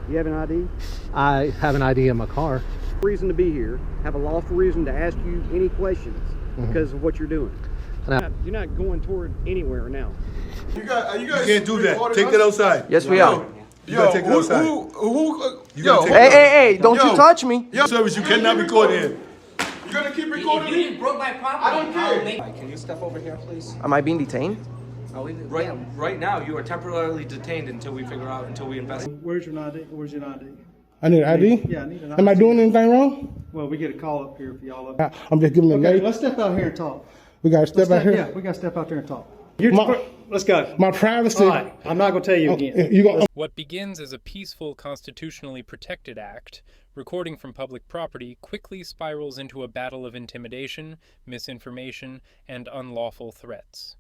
You have an ID? I have an ID in my car. Reason to be here. Have a lawful reason to ask you any questions because of what you're doing. You're not going toward anywhere now. You can't do that. Take that outside. Yes, we are. You gotta take it outside. Hey, don't you touch me. Service, you cannot record here. You gonna keep recording me? You broke my property. I don't care. Can you step over here, please? Am I being detained? Right now, you are temporarily detained until we investigate. Where's your ID? Where's your ID? I need an ID? Yeah, I need an ID. Am I doing anything wrong? Well, we get a call up here for y'all. I'm just giving a Okay, name. let's step out here and talk. We got to step out here? Yeah, we got to step out there and talk. Let's go. My privacy. All right, I'm not going to tell you again. What begins as a peaceful, constitutionally protected act, recording from public property, quickly spirals into a battle of intimidation, misinformation, and unlawful threats.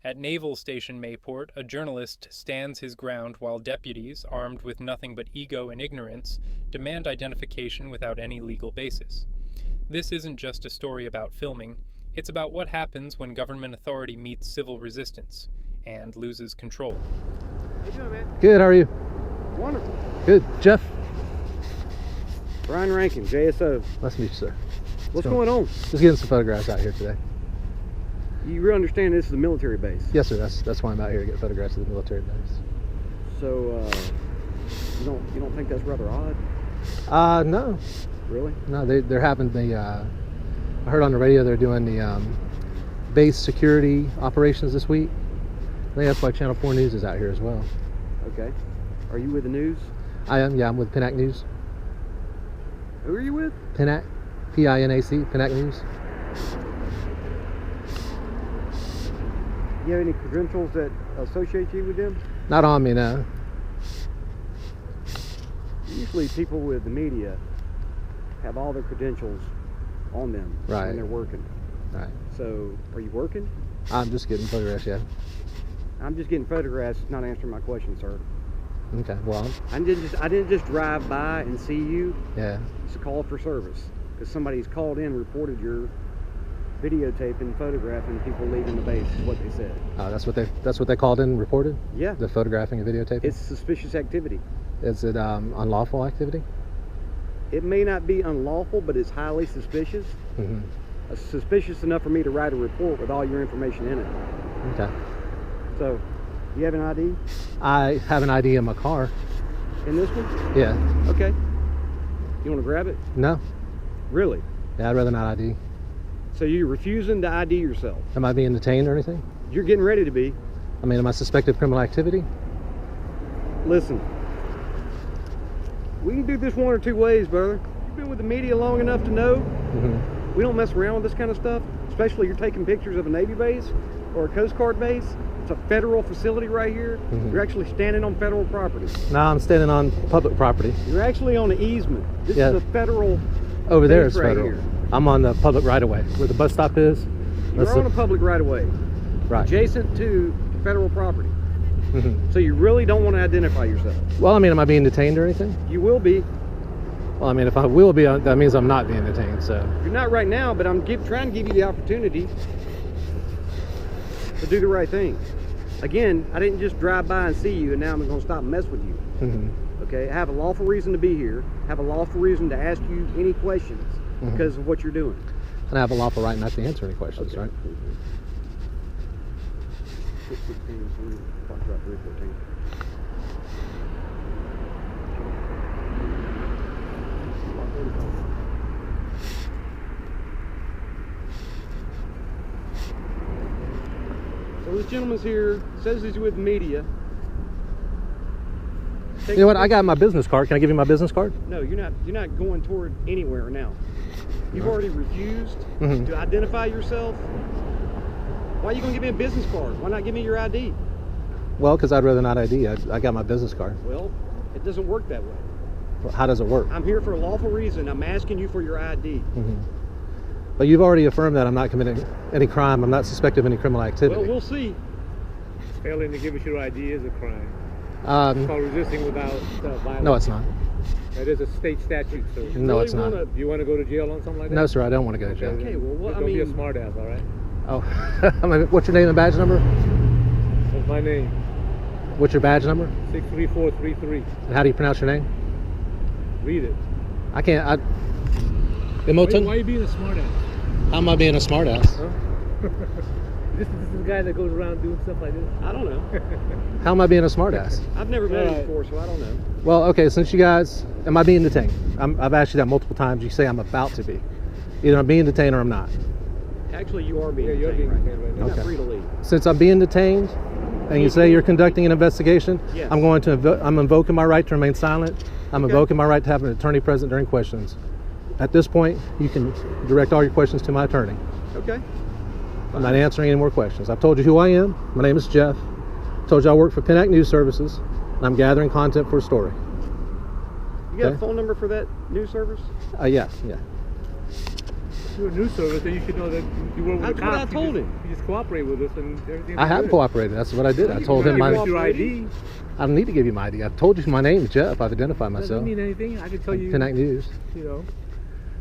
At Naval Station Mayport, a journalist stands his ground while deputies, armed with nothing but ego and ignorance, demand identification without any legal basis. This isn't just a story about filming, it's about what happens when government authority meets civil resistance and loses control. How you doing, man? Good, how are you? Wonderful. Good. Jeff? Brian Rankin, JSO. Nice to meet you, sir. What's going on? Just getting some photographs out here today. You really understand this is a military base? Yes, sir. That's why I'm out here to get photographs of the military base. So, you don't think that's rather odd? No. Really? No, they're having the, I heard on the radio they're doing the base security operations this week. I think that's why Channel 4 News is out here as well. Okay. Are you with the news? I am, yeah, I'm with Pinac News. Who are you with? Pinac, P-I-N-A-C, Pinac News. You have any credentials that associate you with them? Not on me, no. Usually people with the media have all their credentials on them Right. when they're working. Right. So, are you working? I'm just getting photographs, yeah. I'm just getting photographs, not answering my question, sir. Okay, well, I didn't just drive by and see you. yeah. It's a call for service because somebody's called in, reported your videotaping, photographing people leaving the base. Is what they said. That's what they called in and reported? Yeah. The photographing and videotaping? It's suspicious activity. Is it unlawful activity? It may not be unlawful, but it's highly suspicious. Mm-hmm. Suspicious enough for me to write a report with all your information in it. Okay. So, you have an ID? I have an ID in my car. In this one? Yeah. Okay. You want to grab it? No. Really? Yeah, I'd rather not ID. So you're refusing to ID yourself? Am I being detained or anything? You're getting ready to be. I mean, am I suspected of criminal activity? Listen. We can do this one or two ways, brother. You've been with the media long enough to know we don't mess around with this kind of stuff, especially you're taking pictures of a Navy base or a Coast Guard base. It's a federal facility right here. You're actually standing on federal property. No, I'm standing on public property. You're actually on an easement. This is a federal Over there base is right federal. here. I'm on the public right-of-way where the bus stop is. You're on a public right-of-way, right adjacent to federal property. So you really don't want to identify yourself. Well, I mean, am I being detained or anything? You will be. Well, I mean, if I will be, that means I'm not being detained, so. You're not right now, but I'm trying to give you the opportunity to do the right thing. Again, I didn't just drive by and see you and now I'm going to stop and mess with you. Okay, I have a lawful reason to be here. Have a lawful reason to ask you any questions because of what you're doing. And I have a lawful right not to answer any questions, right? Talk about 314. So this gentleman's here, says he's with the media. You know what? I got my business card. Can I give you my business card? No, you're not going toward anywhere now. You've already refused to identify yourself. Why are you going to give me a business card? Why not give me your ID? Well, because I'd rather not ID. I got my business card. Well, it doesn't work that way. Well, how does it work? I'm here for a lawful reason. I'm asking you for your ID. But you've already affirmed that I'm not committing any crime. I'm not suspected of any criminal activity. Well, we'll see. Failing to give us your ID is a crime. It's called resisting without violence. No, it's not. That is a state statute, sir. No, it's not. Do you want to go to jail on something like that? No, sir, I don't want to go to jail. Okay, well, what Don't be a smart ass, all right? Oh, what's your name and badge number? That's my name. What's your badge number? 63433. And how do you pronounce your name? Read it. I can't. Why Emoton? are you being a smartass? How am I being a smartass? Huh? This is the guy that goes around doing stuff like this. I don't know. How am I being a smartass? I've never met him before, so I don't know. Well, okay, since you guys, am I being detained? I've asked you that multiple times. You say I'm about to be. Either I'm being detained or I'm not. Actually, you are being you're being detained detained right now. You're Okay. not free to leave. Since I'm being detained, and you say you're conducting an investigation, Yes. I'm invoking my right to remain silent. I'm Okay. invoking my right to have an attorney present during questions. At this point, you can direct all your questions to my attorney. Okay. I'm not answering any more questions. I've told you who I am. My name is Jeff. Told you I work for Pennac News Services, and I'm gathering content for a story. You got Okay. a phone number for that news service? Yeah. You're a news service, then you should know that you work with That's the what cops. I told you him. just cooperate with us and everything. I have cooperated. That's what I did. I told him Give my. us your ID. I don't need to give you my ID. I've told you my name is Jeff. I've identified myself. Doesn't mean anything. I can tell you. Pennac News. You know.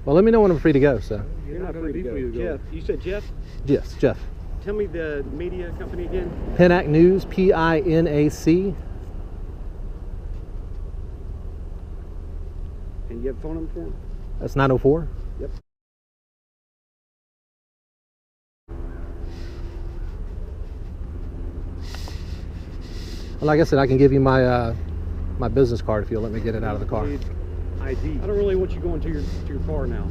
Well, let me know when I'm free to go. So. You're not gonna free to be go. free to go. Jeff, you said Jeff? Yes, Jeff. Tell me the media company again. Pennac News, PINAC. And you have a phone number for him? That's 904. Yep. Well, like I said, I can give you my my business card if you'll let me get it out of the car. Need ID. I don't really want you going to your car now,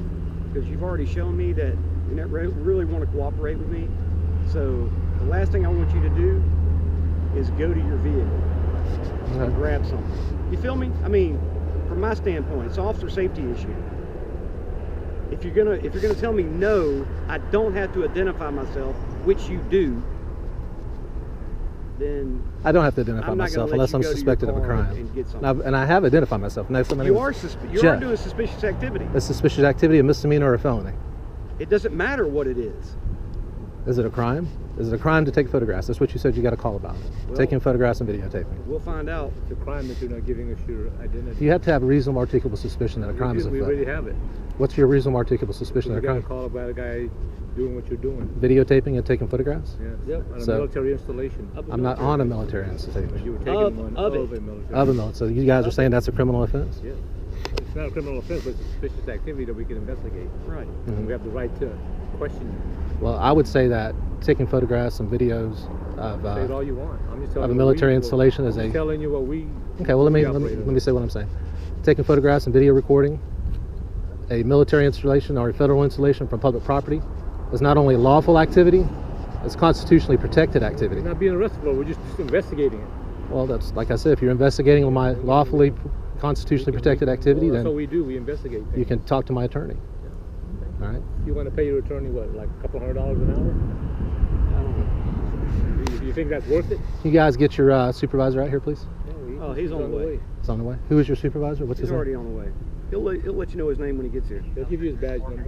because you've already shown me that you don't really want to cooperate with me. So the last thing I want you to do is go to your vehicle and grab something. You feel me? I mean, from my standpoint, it's an officer safety issue. If you're gonna tell me no, I don't have to identify myself, which you do, then I don't have to identify I'm not gonna myself let unless you I'm go to your suspected of a car crime. and get something. And I have identified myself. Next time you are Jeff. doing suspicious activity. A suspicious activity, a misdemeanor, or a felony. It doesn't matter what it is. Is it a crime? Is it a crime to take photographs? That's what you said you got a call about. Well, Taking photographs and videotaping. We'll find out. It's a crime that you're not giving us your identity. You have to have a reasonable articulable suspicion that a crime is We afoot. already have it. What's your reasonable articulable suspicion We that a got a crime? call about a guy doing what you're doing. Videotaping and taking photographs? Yes. Yep. On a So- military installation. I'm not on a military But institution. you were taking Of one it. of a military. Of a military. So you guys are saying that's a criminal offense? Yes. It's not a criminal offense, but it's a suspicious activity that we can investigate. Right. And we have the right to question you. Well, I would say that taking photographs and videos of Say it all you want. I'm just telling of a you military what we- installation I'm is just a... telling you what we. Okay, well, let me operate on. say what I'm saying. Taking photographs and video recording a military installation or a federal installation from public property is not only a lawful activity, it's constitutionally protected activity. We're not being arrested for it. We're just investigating it. Well, that's like I said, if you're investigating on my lawfully constitutionally protected activity, Well, that's what then we do. We investigate things. you can talk to my attorney. All right? You want to pay your attorney what, like a couple $100 an hour? I don't know. You think that's worth it? You guys get your supervisor out here, please. Oh, he's on the way. It's on the way. Who is your supervisor? What's He's his name? already on the way. He'll let you know his name when he gets here. They'll give you his badge number.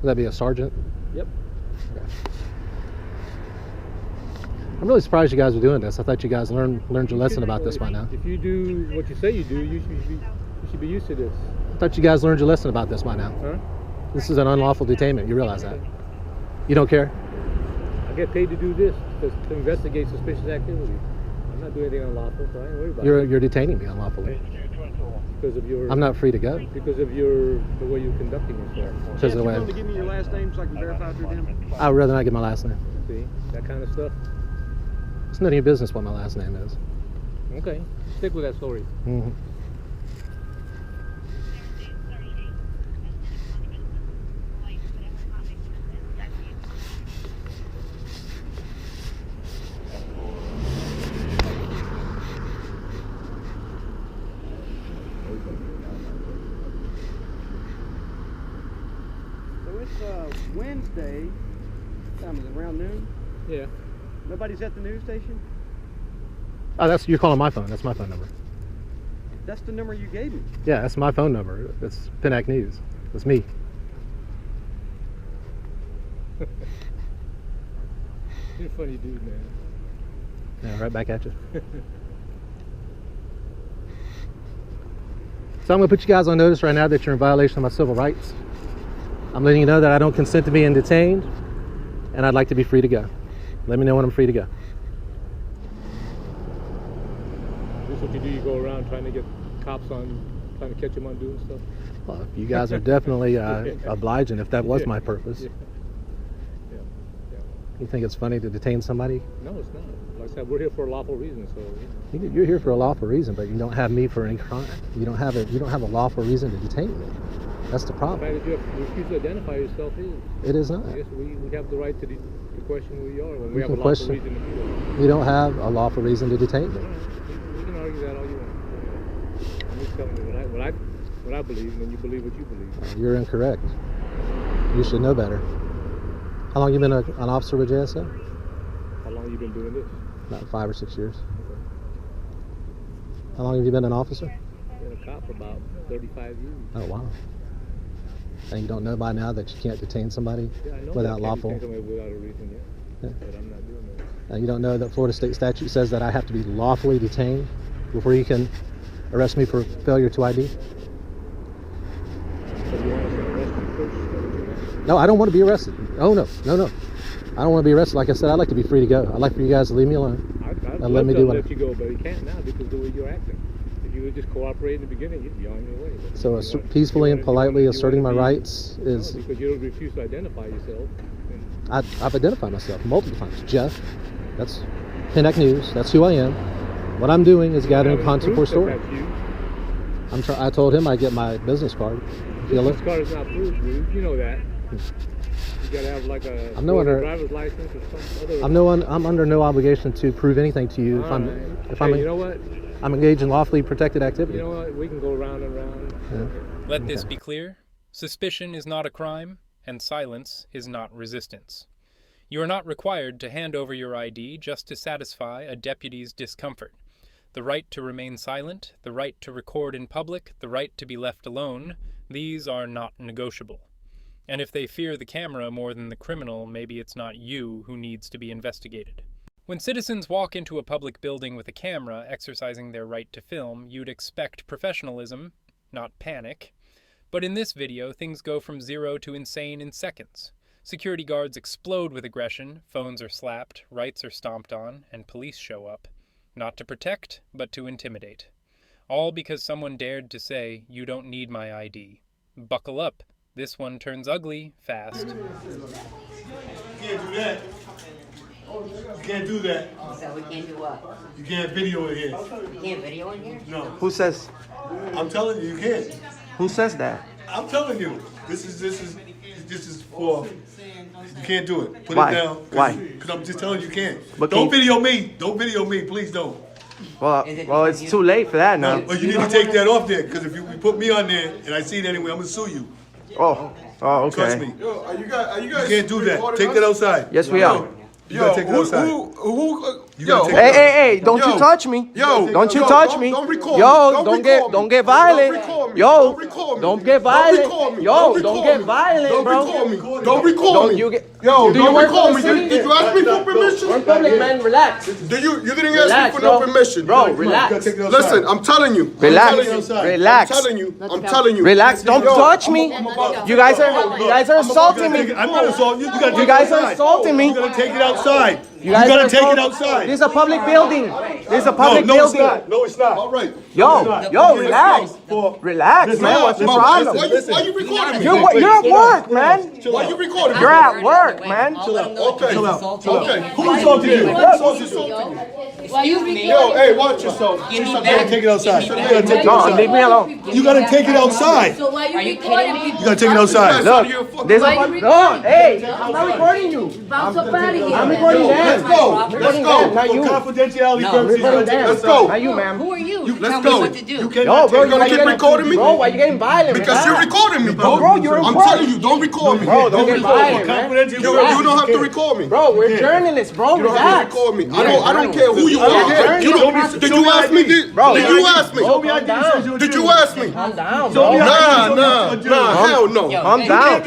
Would that be a sergeant? Yep. Okay. I'm really surprised you guys are doing this. I thought you guys learned your lesson about this by now. If you do what you say you do, you should be used to this. I thought you guys learned your lesson about this by now. Huh? This is an unlawful detainment. You realize that? You don't care? I get paid to do this, to investigate suspicious activity. I'm not doing anything unlawful, so I ain't worried about it. You're detaining me unlawfully. Because of your... I'm not free to go. Because of the way you're conducting yourself. Because of the you way. want to give me your last name so I can verify through them? I would rather not give my last name. See? That kind of stuff. It's none of your business what my last name is. Okay. Stick with that story. Mm-hmm. So it's Wednesday. What time is it? Around noon? Yeah. Nobody's at the news station? Oh, you're calling my phone. That's my phone number. That's the number you gave me. Yeah, that's my phone number. It's Pennac News. That's me. You're a funny dude, man. Yeah, right back at you. So I'm going to put you guys on notice right now that you're in violation of my civil rights. I'm letting you know that I don't consent to being detained, and I'd like to be free to go. Let me know when I'm free to go. what you do. You go around trying to get cops on, trying to catch them on doing stuff. Well, you guys are definitely obliging if that was my purpose. Yeah. You think it's funny to detain somebody? No, it's not. Like I said, we're here for a lawful reason, so you know. You're here for a lawful reason, but you don't have me for any crime. You don't have a lawful reason to detain me. That's the The problem. fact that you refuse to identify yourself is. It is not. Yes, we have the right to question who you are when we have a can lawful question. reason to do it. You don't have a lawful reason to detain me. We can argue that all you want. I'm just telling you what I believe, and then you believe what you believe. You're incorrect. You should know better. How long you been an officer with JSO? How long you been doing this? About 5 or 6 years. How long have you been an officer? Been a cop for about 35 years. Oh, wow. And you don't know by now that you can't detain somebody Yeah, I know without that I can't lawful? detain somebody without a reason, yeah. Yeah. But I'm not doing that. You don't know that Florida state statute says that I have to be lawfully detained before you can arrest me for failure to ID? So you want us to arrest you first? Is that what you meant? No, I don't want to be arrested. Oh, no. I don't want to be arrested. Like I said, I'd like to be free to go. I'd like for you guys to leave me alone. I'd let love me to do what let you go, but you can't now because of the way you're acting. If you would just cooperate in the beginning, you'd be on your way. But So you want- peacefully you and want- politely you asserting my want to be- rights is... No, because you don't refuse to identify yourself. And I've identified myself multiple times. Jeff, that's Pinnack News. That's who I am. What I'm doing is gathering having content for a proof story. that that's you. I told him I'd get my business card. Feel This it? card is not proof, dude. You know that. You gotta have like a I'm no under- driver's license or some other. I'm under no obligation to prove anything to you Alright. if Hey, I'm you know what? I'm engaged in lawfully protected activity. You know what? We can go round and round. Yeah. Let this be clear. Suspicion is not a crime, and silence is not resistance. You are not required to hand over your ID just to satisfy a deputy's discomfort. The right to remain silent, the right to record in public, the right to be left alone, these are not negotiable. And if they fear the camera more than the criminal, maybe it's not you who needs to be investigated. When citizens walk into a public building with a camera exercising their right to film, you'd expect professionalism, not panic. But in this video, things go from 0 to insane in seconds. Security guards explode with aggression, phones are slapped, rights are stomped on, and police show up. Not to protect, but to intimidate. All because someone dared to say, "You don't need my ID." Buckle up. This one turns ugly fast. You can't do that. You can't do that. So we can't do what? You can't video it here. You can't video in here? No. Who says? I'm telling you, you can't. Who says that? I'm telling you. This is for. You can't do it. Put Why? it down. Why? Because I'm just telling you, you can't. But Don't can- video me. Don't video me. Please don't. Well, it's too late for that now. Well, you need to take that off there. Because if you put me on there and I see it anyway, I'm gonna sue you. Oh, okay. Trust me. Yo, are you guys You can't do that. recording Take us? that outside. Yes, we are. You gotta take it outside. You gotta take it outside. Hey, don't you touch me. Don't you touch me. Don't record Yo, me. don't record get me. violent. record me. Yo, record me. don't get violent. record me. Yo, don't record get me. violent, bro. Don't record me. Don't record Don't me. you get- Yo, Do you don't work record for me. the city? Did you ask me for permission? We're in public, man. Relax. You didn't ask Relax, me for no bro. permission. Bro, You relax. gotta take it outside. Listen, I'm telling you. Relax. I'm telling you. Relax. I'm telling you. I'm telling you. Relax. Don't Yo, touch me. You guys are assaulting me. I'm not assaulting you. You gotta take You it guys are outside. assaulting me. You gotta take it outside. You guys gotta are take it assaulting- outside. This is a public building. This is a public No, it's building. not. No, it's not. All right. Yo, relax. Relax, man. What's the problem? Why you recording me? You're at work, man. Why you recording me? You're at work, man. Okay. Chill out. Okay. Who assaulted you? Who assaulted you? Excuse me. Yo, hey, watch yourself. Give me You gotta back. take it outside. You gotta take it No, outside. leave me alone. You gotta take it outside. So why you recording me? You gotta take it outside. Look, there's Why you a recording no. me? Hey, I'm not recording you. Bounce up out of here. I'm recording them. Let's go. I'm recording them, not you. Confidentiality No. purposes. You gotta take it Let's outside. go. Not you, ma'am. Who are you? Let's Tell go. me what to do. You cannot Yo, bro, take You're gonna it keep outside. recording me? Bro, why you getting violent? Because you're recording me, Bro, bro. you're I'm recording. telling you, don't record me. Bro, don't get violent, man. Confidential You purposes. don't have to can't. record me. Bro, we're journalists, bro. You don't have to Relax. record me. I don't care who you are. Yeah. You don't, did you ask me? Did you ask me? Show me ID. Did you ask me? Calm down, Show me bro. ID. Nah, hell no. Calm down.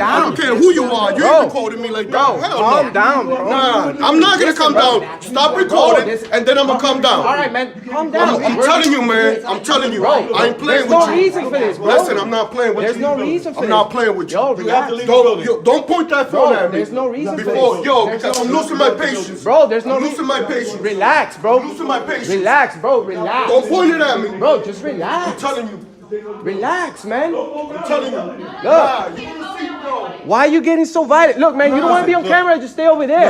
I don't care who you are. You ain't recording me like that. Hell Calm no. down, bro. Nah, I'm not gonna come down. Stop recording, and then I'm gonna come down. All right, man, calm down. I'm telling you, man. I'm telling you. Bro, I ain't playing with there's no you. reason for this, bro. Listen, I'm not playing with you. There's no reason for I'm this. not playing with you. Yo, You have to relax. leave the building. Don't point that phone Bro, at me. there's no reason for Before, this. yo, There's because no I'm losing my patience. Bro, there's no I'm losing my patience. Relax, bro. I'm losing my patience. Relax, bro. Relax. Don't point it at me. Bro, just relax. I'm telling you. Relax, man. I'm telling you. Look. Nah, you can see, bro. Why are you getting so violent? Look, man, you don't want to be on camera. Just stay over there.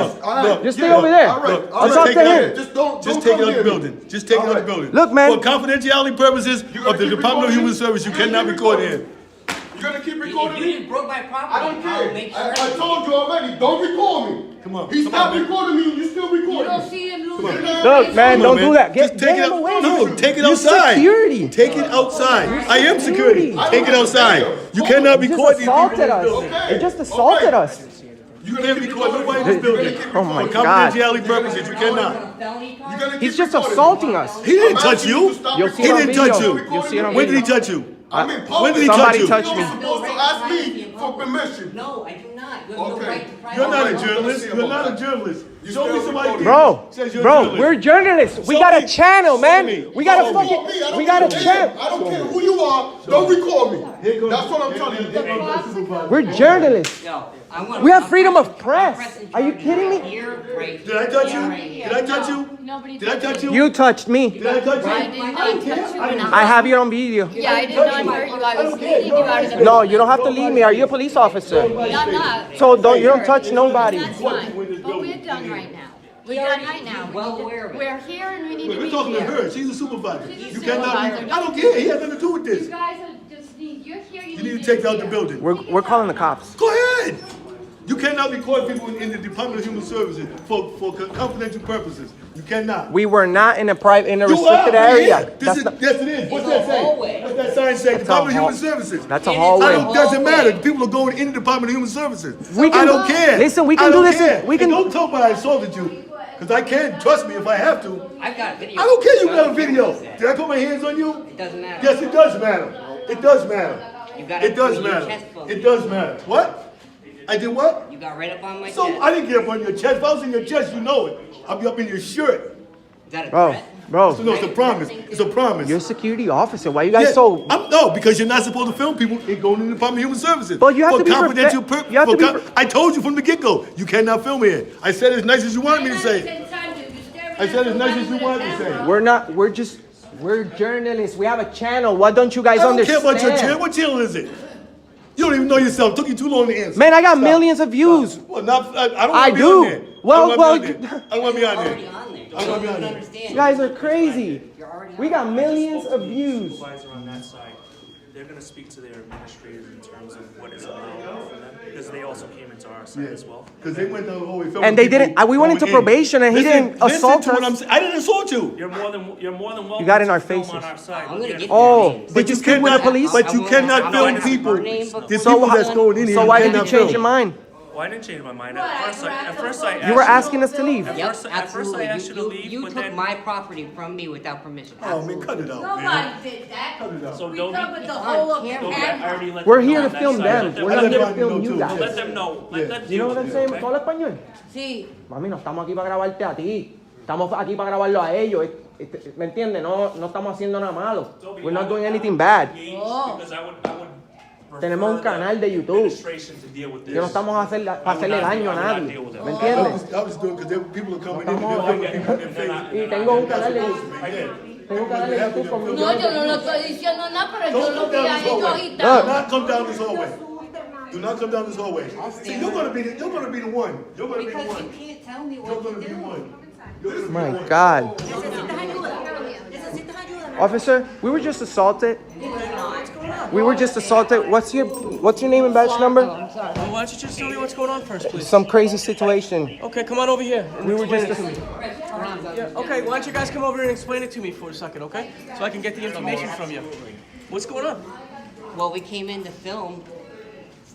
Just stay over there. All right. I'll talk to him. Just take it out the building. Just take it out the building. Look, man. For confidentiality purposes of the Department of Human Service, you cannot record here. You're gonna keep If recording you me? just broke my property, I don't I'll care. make sure. I told you already. Don't record me. Come on. He come stopped on, man. recording me and you still recording You don't me. see him losing on. his Look, man, Come on, don't do that. Just take it him out. away. No, take it You're outside. security. Take it outside. I am security. I Take it don't outside. care. You cannot He just record these assaulted people. us. Okay. He just assaulted us. You can't record nobody in this building. Oh my For God. confidentiality purposes, you cannot. You're gonna He's keep just recording assaulting me. us. He didn't I'm touch asking you. to stop You'll see He it on didn't video. touch you. You'll see it on When did he video. touch you? I'm in public. When did he Somebody touch you? touched me. You're supposed to ask me for permission. No, I do not. You have no Okay. right to private You're not a Alright, journalist. let's see You're about not a that. journalist. You Show me still somebody. recording. Bro, Says you're a bro, journalist. we're journalists. We Show got a me. channel, Show man. me. We got a Don't fucking, record me. I don't we got a care. channel. I don't care who you are. Don't record me. Here goes- That's what I'm telling you. Here goes the supervisor. We're journalists. Yo, I'm gonna, We have I'm freedom of pressing- press. I'm pressing Are you charges kidding me? right here, right Did I touch here, you? right here. Did I touch you? Nobody Did I touch you? You touched me. Did I touch you? I did not touch you. I have you on video. Yeah, I did not hurt you. I was leading you out of the No, you don't have to leave me. Are you a police officer? I'm not. So you don't touch nobody. That's fine. But we're done right now. We're done right now. Well aware of it. We're here and we need to We're be talking to here. her. She's a supervisor. She's a You cannot. supervisor. I don't care. He has nothing to do with You this. guys are just, you're here, You need to take it out the building. We're calling the cops. Go ahead. You cannot record people in the Department of Human Services for confidential purposes. You cannot. We were not in a You restricted are. area. Yes, it is. What's that say? What's that sign say? Department of Human Services. That's a hallway. It doesn't matter. People are going in the Department of Human Services. We can- I don't care. Listen, we can I do don't this in- care. we can- And don't tell me I assaulted you, because I can. Trust me if I have to. I've got a video. I don't care. You got a video. Did I put my hands on you? It doesn't matter. Yes, it does matter. It does matter. You got It does up on your matter. chest bone. It does matter. What? I did what? You got right up on my So chest. I didn't get up on your chest. If I was in your chest, you know it. I'll be up in your shirt. Is that a Bro, threat? bro, So no, it's a promise. It's a promise. you're a security officer. Why you guys Yeah, so? no, because you're not supposed to film people in going to the Department of Human Services. But you have for to be confidential profe- you have to be I told you from the get-go, you cannot film here. I said it as nice as you wanted me to say. I said as nice as you wanted me to say. We're not. We're journalists. We have a channel. Why don't you guys I don't understand? care about your channel. What channel is it? You don't even know yourself. It took you too long to answer. Man, I got Stop. millions of views. Well, not, I don't I want to be do. on there. Well, I don't want to be on there. Already on there. I don't want to be on there. Understand? You guys are crazy. You're already We got millions of views. Supervisor on that side, they're gonna speak to their administrators in terms of what is allowed for them, because they also came into our side as well. Because they went the whole way. And they didn't. We went into probation and he didn't assault us. I didn't assault you. You're more than welcome. You got in to our film faces. on our side. I'm gonna get Oh, their names. did you speak with the police? But you cannot film people. The people that's going in here. So why you did you cannot change film. your mind? Well, I didn't change my mind. At first I asked You were asking us to leave. At Yep, first I absolutely. asked you to leave, You but took then my property from me without permission. Oh, man, cut it out, man. Nobody did that. Cut it out. so We Dobie, covered the whole of camera. Dobie, I Canada. already let We're them here know to on film that them. side. We're I not let here to them film know you too. guys. Let them know. Let them You know what I'm saying? ¿Tú hablas español? Sí. Mami, no estamos aquí para grabarte a ti. Estamos aquí para grabarlo a ellos. ¿Me entiendes? No estamos haciendo nada malo. We're not doing anything bad. Because I would Tenemos un canal de YouTube. administration to deal with this. Que no estamos para hacerle daño a nadie. ¿Me I entiendes? was doing because people are coming in and they're filming people in the face. Y tengo un canal de YouTube. Tengo un canal de YouTube con No, millones yo de no lo views. estoy diciendo nada, pero yo Don't lo come vi down a this ellos hallway. y Do tal. not come down this hallway. Do not come down this hallway. See, you're gonna be the one. You're gonna be the Because one. you can't tell me You're what gonna to be the do. one. You're gonna be My the one. God. Necesitas ayuda. Officer, we were just assaulted. We were just assaulted. What's your name and badge number? Why don't you just tell me what's going on first, please? Some crazy situation. Okay, come on over here. And We were explain just it to me. Yeah, okay, why don't you guys come over and explain it to me for a second, okay? So I can get the information from you. What's going on? Well, we came in to film.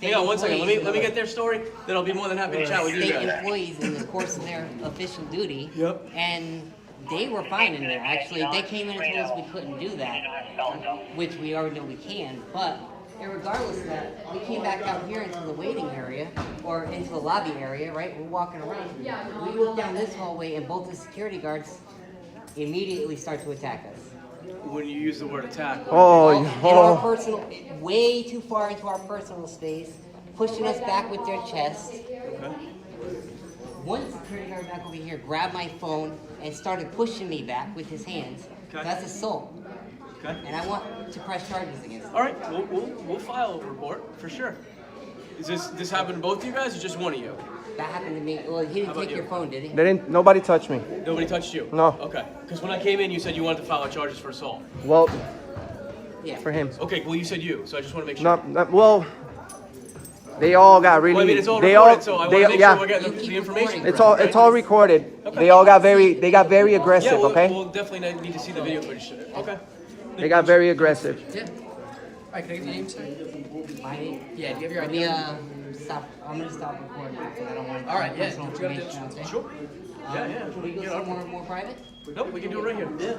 Hang on one second. Let me get their story. Then I'll be more than happy to chat with you State guys. employees in the course of their official duty. Yep. And they were fine in there. Actually, they came in and told us we couldn't do that, which we already know we can. But regardless of that, we came back out here into the waiting area, or into the lobby area, right? We're walking around. We look down this hallway, and both the security guards immediately start to attack us. When you use the word attack. In our personal, way too far into our personal space, pushing us back with their chest. Okay. One security guard back over here grabbed my phone and started pushing me back with his hands. Okay. That's assault. Okay. And I want to press charges against him. All right, we'll file a report for sure. Is this happened to both of you guys or just one of you? That happened to me. Well, he didn't take your phone, did he? Nobody touched me. Nobody touched you? No. Okay. Because when I came in, you said you wanted to file charges for assault. Well, yeah. for him. Okay, well, you said you, so I just want to make sure. Well, they all got really. Well, I mean, it's all they recorded, all, so I want they, to make yeah. sure we're getting the information. It's all recorded. Okay. They got very aggressive. Yeah, okay. We'll definitely need to see the video footage. Okay. They got very aggressive. Yeah. All right, can I get your name, sir? My name? Yeah, do you have your Let ID? me, stop. I'm gonna stop recording because I don't want to. All right, yeah. Personal Do you have information out there. Sure. Yeah. Can we go somewhere more private? Nope, we can do it right here. Yeah.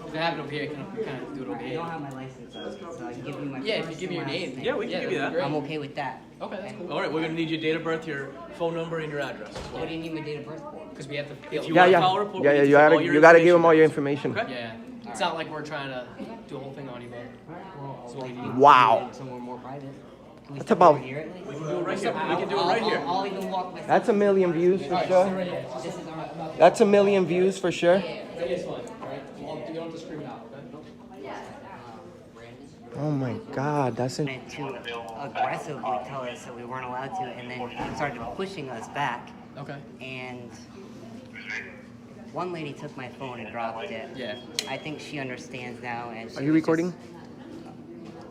If I have it over here, I can kind of do it over I here. don't have my license, so I can give you my. Yeah, if you give me your first and name. last Yeah, we can give you that. I'm okay with that. Okay. All right, we're gonna need your date of birth, your phone number, and your address as well. What do you need my date of birth for? Because we have to. If you Yeah, want to yeah, file a report, yeah, we yeah. need You to gotta, all your you gotta give information them all your back. information. Okay. Yeah. It's not like we're trying to do a whole thing on you, but. Wow. Somewhere more private. Can we That's step about. over here at least? We can do it right here. We can do it right here. I'll even walk myself. That's 1 million views for sure. This is our. That's 1 million views for sure. That is fun, right? You don't have to scream it out, okay? Oh my God, that's in. To aggressively tell us that we weren't allowed to, and then started pushing us back. Okay. And one lady took my phone and dropped it. Yeah. I think she understands now. And Are you recording?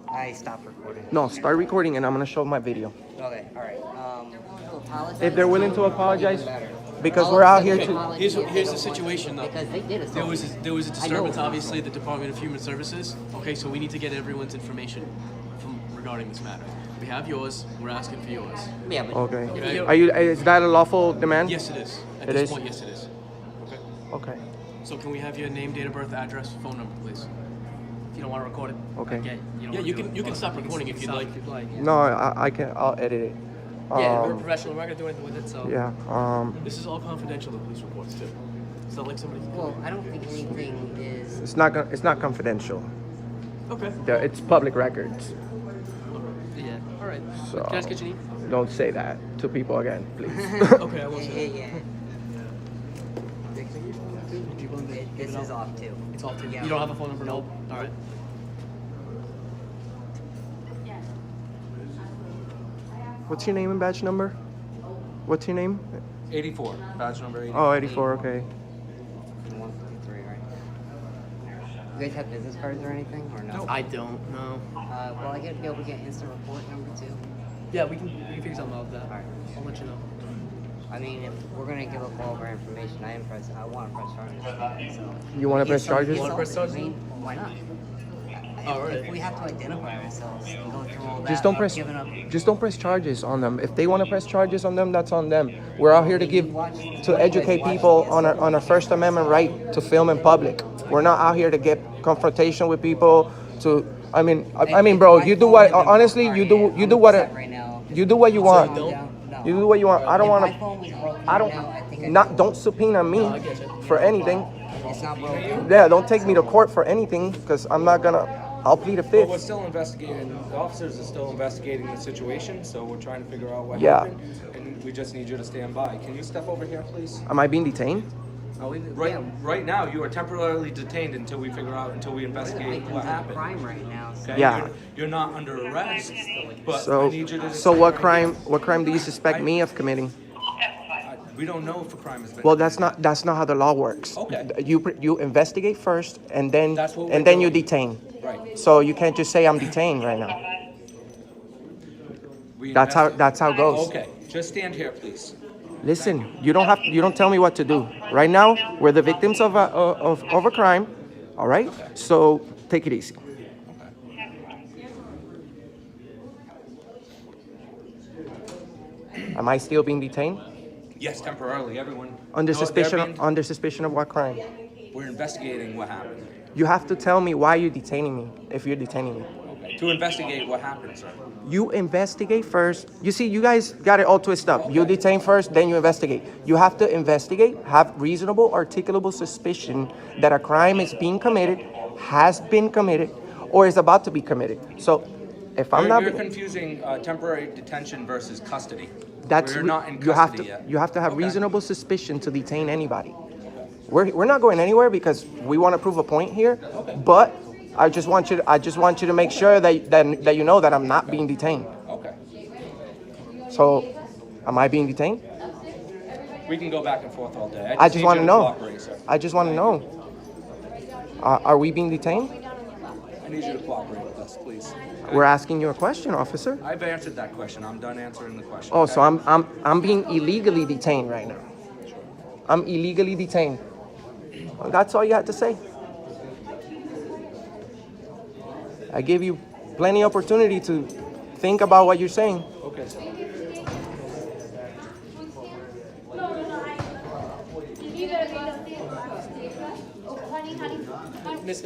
I stopped recording. No, start recording and I'm gonna show my video. Okay, all right. Apologize. If they're willing to apologize, Better. because I'll we're out accept here the to. apology Here's if they the don't situation, though. Because they did There was a disturbance, I know. obviously, at the Department of Human Services. Okay, so we need to get everyone's information regarding this matter. We have yours. We're asking for yours. Yeah, but Okay. Are you? Is that a lawful demand? Yes, it is. At It this is? point, yes, it is. Okay. Okay. So can we have your name, date of birth, address, phone number, please? If you don't want to record it. Okay. Okay. Yeah, you can stop recording if you'd like. No, I can. I'll edit it. Yeah, we're professional. We're not gonna do anything with it, so. Yeah. This is all confidential. The police reports too. It's not like somebody. Well, I don't think anything is. It's not. It's not confidential. Okay. It's public records. Yeah. All right. So Can I just get your name? don't say that to people again, please. Okay, I won't say that. Yeah. This is off too. It's all too. Yeah. You don't have a phone number? Nope. All right. What's your name and badge number? What's your name? 84. Badge number 84. Oh, 84. Okay. 153, right? You guys have business cards or anything, or no? I don't know. Well, I gotta be able to get instant report number 2. Yeah, we can figure something out with that. All right. I'll let you know. I mean, if we're gonna give up all of our information, I want to press charges. So. You want to press charges? You want to press charges? I mean, why not? All right. If we have to identify ourselves and go through all that, Just don't press. giving up. Just don't press charges on them. If they want to press charges on them, that's on them. We're out here to educate people on our First Amendment right to film in public. We're not out here to get confrontation with people. I mean, bro, you do what? Honestly, you do what? You do what you want. You do what you want. I don't want to. Don't subpoena me for anything. It's not broken. Yeah, don't take me to court for anything because I'm not gonna. I'll plead a Well, fifth. we're still investigating. The officers are still investigating the situation, so we're trying to figure out what Yeah. happened. And we just need you to stand by. Can you step over here, please? Am I being detained? Right now, you are temporarily detained until we investigate what happened. Crime right now. So. Okay? Yeah. You're not under arrest, but I So, need you to. so what crime? What crime do you suspect me of committing? We don't know if a crime has been. Well, that's not how the law works. Okay. You investigate first, and then That's what and we're then you doing. detain. Right. So you can't just say I'm detained right now. That's how it goes. Okay. Just stand here, please. Listen, you don't tell me what to do. Right now, we're the victims of a crime. All right. Okay. So take it easy. Am I still being detained? Yes, temporarily. Everyone. Under No, they're suspicion. being- Under suspicion of what crime? We're investigating what happened. You have to tell me why you're detaining me. If you're detaining me. Okay. To investigate what happened, sir. You investigate first. You see, you guys got it all twisted up. You detain first, then you investigate. You have to investigate, have reasonable, articulable suspicion that a crime is being committed, has been committed, or is about to be committed. So, if I'm not... You're confusing temporary detention versus custody. That's We're not in custody yet. You have to have reasonable suspicion to detain anybody. We're not going anywhere because we want to prove a point here, but I just want you to make sure that you know that I'm not being detained. Okay. So, am I being detained? We can go back and forth all day. I just want to know. Cooperate, sir. I just want to know. Are we being detained? I need you to cooperate with us, please. We're asking you a question, officer. I've answered that question. I'm done answering the question. Oh, okay? so I'm being illegally detained right now. I'm illegally detained. Well, that's all you had to say. I gave you plenty of opportunity to think about what you're saying. Okay. Miss.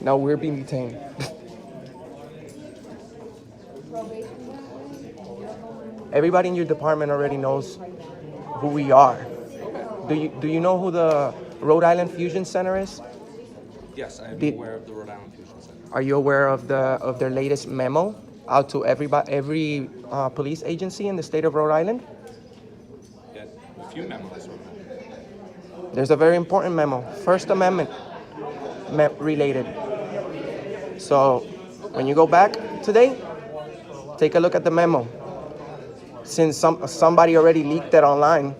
Now we're being detained. Everybody in your department already knows who we are. Do you know who the Rhode Island Fusion Center is? Yes, I am aware of the Rhode Island Fusion Center. Are you aware of their latest memo out to every police agency in the state of Rhode Island? Yeah, a few memos. There's a very important memo, First Amendment related. So when you go back today, take a look at the memo. Since somebody already leaked it online,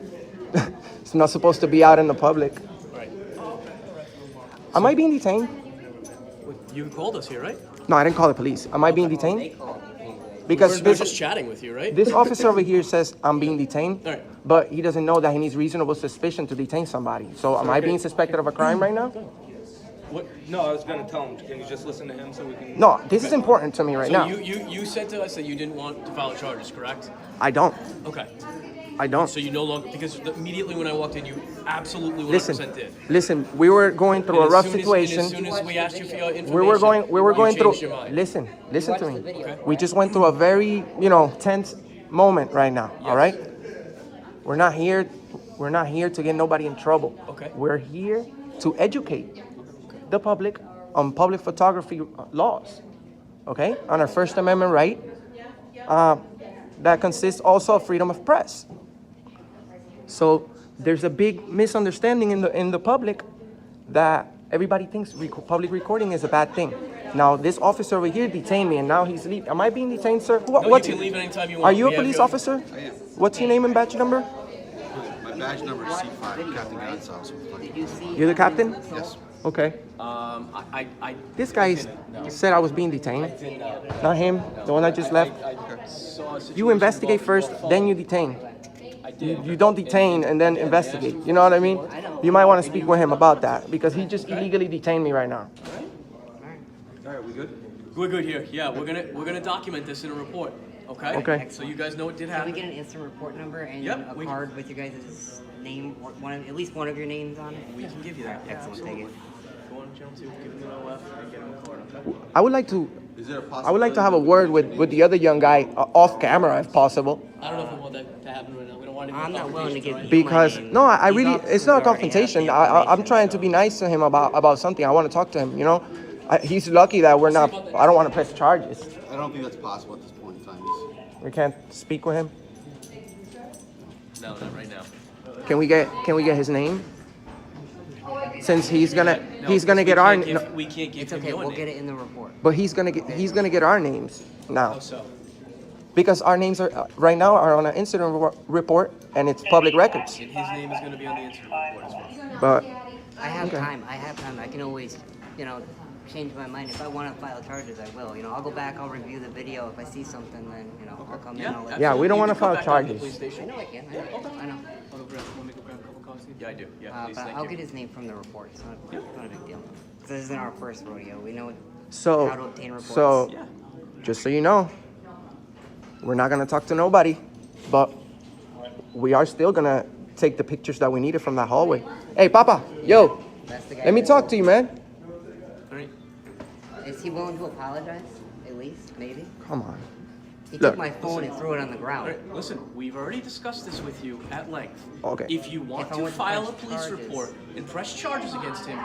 it's not supposed to be out in the public. Right. Am I being detained? You called us here, right? No, I didn't call the police. Am I being detained? Because we're just chatting with you, right? This officer over here says I'm being detained, All right. but he doesn't know that he needs reasonable suspicion to detain somebody. So am I being suspected of a crime right now? What? No, I was going to tell him. Can you just listen to him so we can... No, this is important to me right now. You said to us that you didn't want to file charges, correct? I don't. Okay. I don't. So you no longer, because immediately when I walked in, you absolutely 100% did. Listen, we were going through a rough situation. As soon as we asked you for your information, we were going through. Your mind. Listen to me. Okay. We just went through a very, tense moment right now. Yes. All right. We're not here to get nobody in trouble. Okay. We're here to educate the public on public photography laws. Okay, on our First Amendment right. That consists also of freedom of press. So there's a big misunderstanding in the public that everybody thinks public recording is a bad thing. Now this officer over here detained me, and now he's leaving. Am I being detained, sir? No, you can leave anytime you want. Are you a police officer? I am. What's your name and badge number? My badge number is C5, Captain Gonzalez. You're the captain? Yes. Okay. I This guy said I was being detained. Not him, the one that just left. You investigate first, then you detain. You don't detain and then investigate. You know what I mean? You might want to speak with him about that because he just illegally detained me right now. All right, we good? We're good here. Yeah, we're gonna document this in a report. Okay. Okay. So you guys know what did happen. Can we get an instant report number and a card with your guys' name, at least one of your names on it? We can give you that. Yeah, excellent. Take it. Go on, Channel 2, give him an OF, and get him a card. Okay. I would like to have a word with the other young guy off camera if possible. I don't know if we want that to happen right now. We don't want I'm not willing to give because no, I really it's not a confrontation. I'm trying to be nice to him about something. I want to talk to him. He's lucky that we're not. I don't want to press charges. I don't think that's possible at this point in time. We can't speak with him. No, not right now. Can we get his name? Since he's gonna get our. We can't give. It's okay. We'll get it in the report. But he's gonna get our names now. How so? Because our names are right now are on an incident report and it's public records. And his name is going to be on the incident report as well. But I have time. I can always, change my mind. If I want to file charges, I will. I'll go back. I'll review the video. If I see something, then I'll come in. I'll let yeah, we don't want to file I charges. know I can. I know. Yeah, I do. Yeah, please, but I'll get his name from the report. It's not a big deal. This isn't our first rodeo. We know how to obtain reports. So, just so you know, we're not gonna talk to nobody, but we are still gonna take the pictures that we needed from that hallway. Hey, Papa, yo, That's the guy. Let me talk to you, man. Is he willing to apologize? At least, maybe. Come on. He Look. took my phone and threw it on the ground. Listen, we've already discussed this with you at length. Okay. If you want If I to want to file a press police charges. report and press charges against him,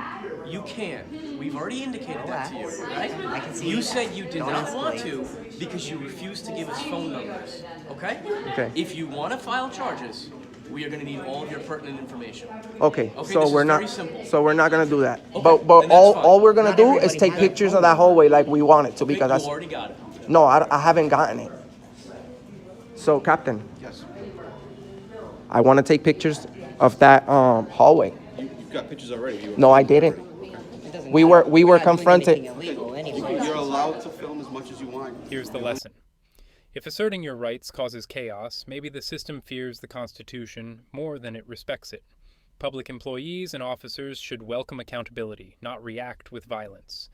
you can. We've already indicated that to you, right? I can see You that. said you did Don't not want escalate. to because you refused to give us phone numbers. Okay? Okay. If you want to file charges, we are going to need all of your pertinent information. Okay, Okay, so this we're is not. very simple. So we're not gonna do that. Okay, But then that's all fine. all we're gonna Not do everybody is take has a pictures phone. of that hallway like we wanted to, Okay, because you that's. already got it. No, I haven't gotten it. So, Captain, Yes. I want to take pictures of that hallway. You've got pictures already. No, I didn't. It doesn't We matter. were We're not doing confronted. anything illegal anyway. You're allowed to film as much as you want. Here's the lesson. If asserting your rights causes chaos, maybe the system fears the Constitution more than it respects it. Public employees and officers should welcome accountability, not react with violence.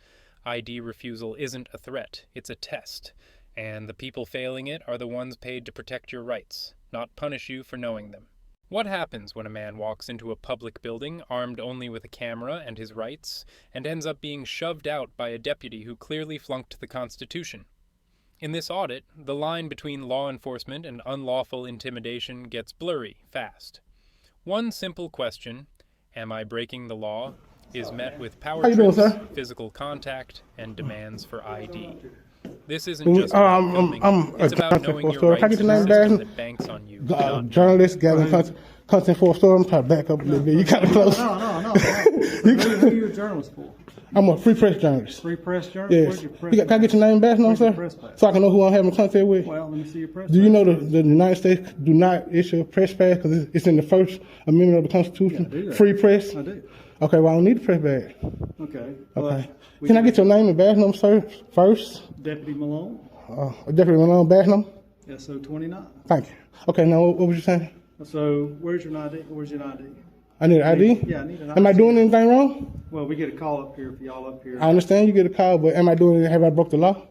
ID refusal isn't a threat, it's a test. And the people failing it are the ones paid to protect your rights, not punish you for knowing them. What happens when a man walks into a public building armed only with a camera and his rights, and ends up being shoved out by a deputy who clearly flunked the Constitution? In this audit, the line between law enforcement and unlawful intimidation gets blurry fast. One simple question, am I breaking the law, is met with power How you doing, trips, sir? physical contact, and demands for ID. This isn't just about filming, I'm it's a about content knowing for your store. rights Can I in get a your name, system Barry? that banks on you. not Journalist gathering content for a store. I'm trying to back up a little bit. You kind of close. No. Who are you a journalist for? I'm a free press journalist. Free press journalist? Yes. Where's your press Can I get your name and badge number, Where's your sir? press badge? So I can know who I'm having contact with. Well, let me see your press Do you badge. know the United States do not issue a press badge because it's in the First Amendment of the Constitution? Yeah, I do that. Free press? I do. Okay, well, I don't need a press badge. Okay. Okay. Can I get your name and badge number, sir, first? Deputy Malone, Deputy Malone, badge number? SO 29. Thank you. Okay, now what was you saying? So where's your ID? Where's your ID? I need an ID? Yeah, I need an ID. Am I doing anything wrong? Well, we get a call up here for y'all up here. I understand you get a call, but am I doing it? Have I broke the law?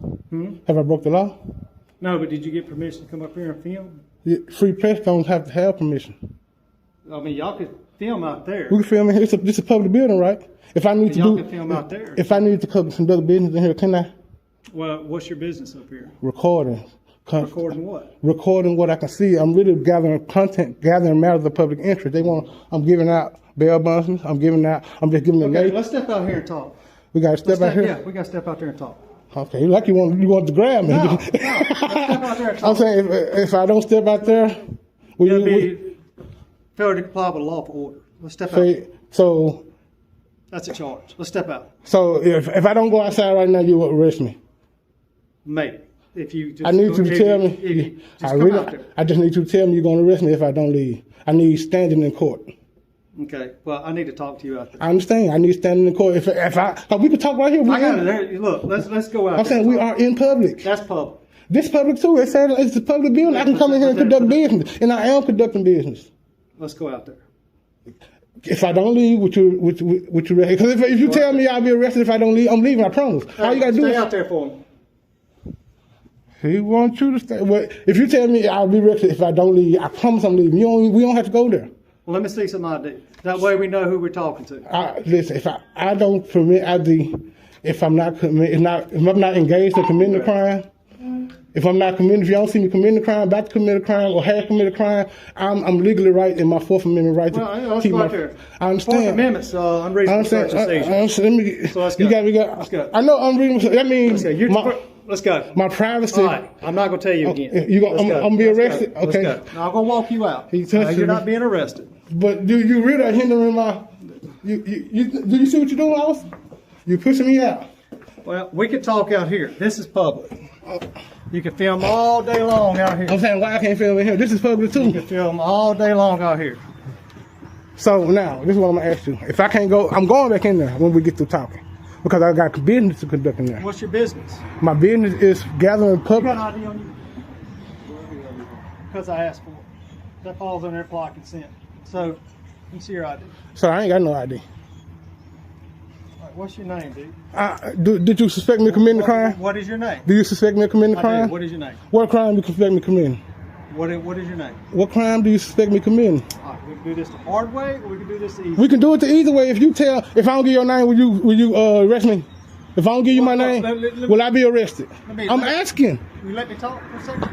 Have I broke the law? No, but did you get permission to come up here and film? Free press don't have to have permission. I mean, y'all could film out there. We can film in here. This is a public building, right? If I need to Y'all do, can film out there. if I need to conduct business in here, can I? Well, what's your business up here? Recording. Recording what? Recording what I can see. I'm really gathering content, gathering matters of public interest. I'm giving out bail bonds. I'm just giving them. Okay, let's step out here and talk. We got to step out here. Yeah, we got to step out there and talk. Okay, you want to grab me? No, let's step out there and talk. I'm saying if I don't step out there, It'll be failure to comply with a lawful order. Let's step out. So That's a charge. Let's step out. So if I don't go outside right now, you will arrest me. Maybe. If you just I need you to tell me. I just need you to tell me you're going to arrest me if I don't leave. I need standing in court. Okay. Well, I need to talk to you out there. I understand. I need standing in court. If we can talk right here. I got it there. Look, let's go out. I'm saying we are in public. That's public. This public too. It's a public building. I can come in here and conduct business, and I am conducting business. Let's go out there. If I don't leave, would you arrest? Because if you tell me I'll be arrested if I don't leave, I'm leaving. I promise. All you gotta do is stay out there for me. He wants you to stay. Well, if you tell me I'll be arrested if I don't leave, I promise I'm leaving. We don't have to go there. Well, let me see some ID. That way we know who we're talking to. Listen, if I don't permit ID, if I'm not engaged in committing a crime, if you don't see me committing a crime, about to commit a crime, or have committed a crime, I'm legally right in my Fourth Amendment right to let's keep go my. out there. I understand. Fourth Amendment's unreasonable search and seizure. So let's go. Let's go. I know unreasonable. That means let's go. My privacy. All right. I'm not going to tell you again. I'm going to be arrested. Okay. Let's go. Now, I'm going to walk you out. You're not being arrested. But do you really hindering my? Do you see what you're doing, Austin? You're pushing me out. Well, we can talk out here. This is public. You can film all day long out here. I'm saying why I can't film in here? This is public too. You can film all day long out here. So now, this is what I'm gonna ask you. If I can't go, I'm going back in there when we get through talking, because I got business to conduct in there. What's your business? My business is gathering public. You got ID on you? Because I asked for it. That falls under implied consent. So, let me see your ID. So I ain't got no ID. All right, what's your name, dude? Did you suspect me of committing a crime? What is your name? Do you suspect me of committing a crime? What is your name? What crime do you suspect me of committing? What is your name? What crime do you suspect me committing? All right, we can do this the hard way, or we can do this the easy way. We can do it the easy way. If I don't give your name, will you arrest me? If I don't give you my name, will I be arrested? I'm asking. Will you let me talk for a second?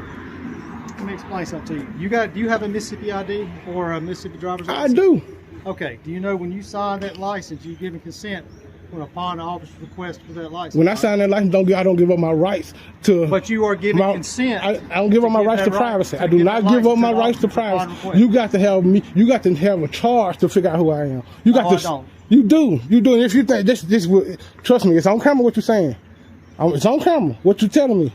Let me explain something to you. Do you have a Mississippi ID or a Mississippi driver's license? I do. Okay. Do you know when you sign that license, you giving consent upon the officer's request for that license? When I sign that license, I don't give up my rights to. But you are giving consent. I don't give up my rights to privacy. I do not give up my rights to privacy. You got to have me. You got to have a charge to figure out who I am. You got to. You do. And if you think this will, trust me, it's on camera what you're saying. It's on camera what you're telling me.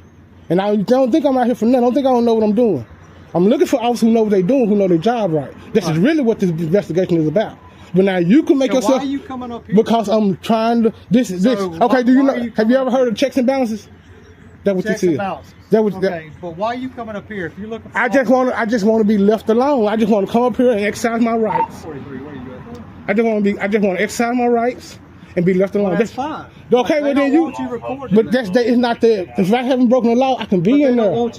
And I don't think I'm out here for nothing. I don't think I don't know what I'm doing. I'm looking for officers who know what they're doing, who know their job right. This is really what this investigation is about. But now you can make yourself. Why are you coming up here? Because I'm trying to. Okay, do you know? Have you ever heard of checks and balances? That what checks you and see. balances. Okay, but why are you coming up here? If you're looking for I just want to be left alone. I just want to come up here and exercise my rights. 43, where are you at? I just want to exercise my rights and be left alone. Well, that's fine. Okay, well then you. But it's not that. If I haven't broken the law, I can be in there.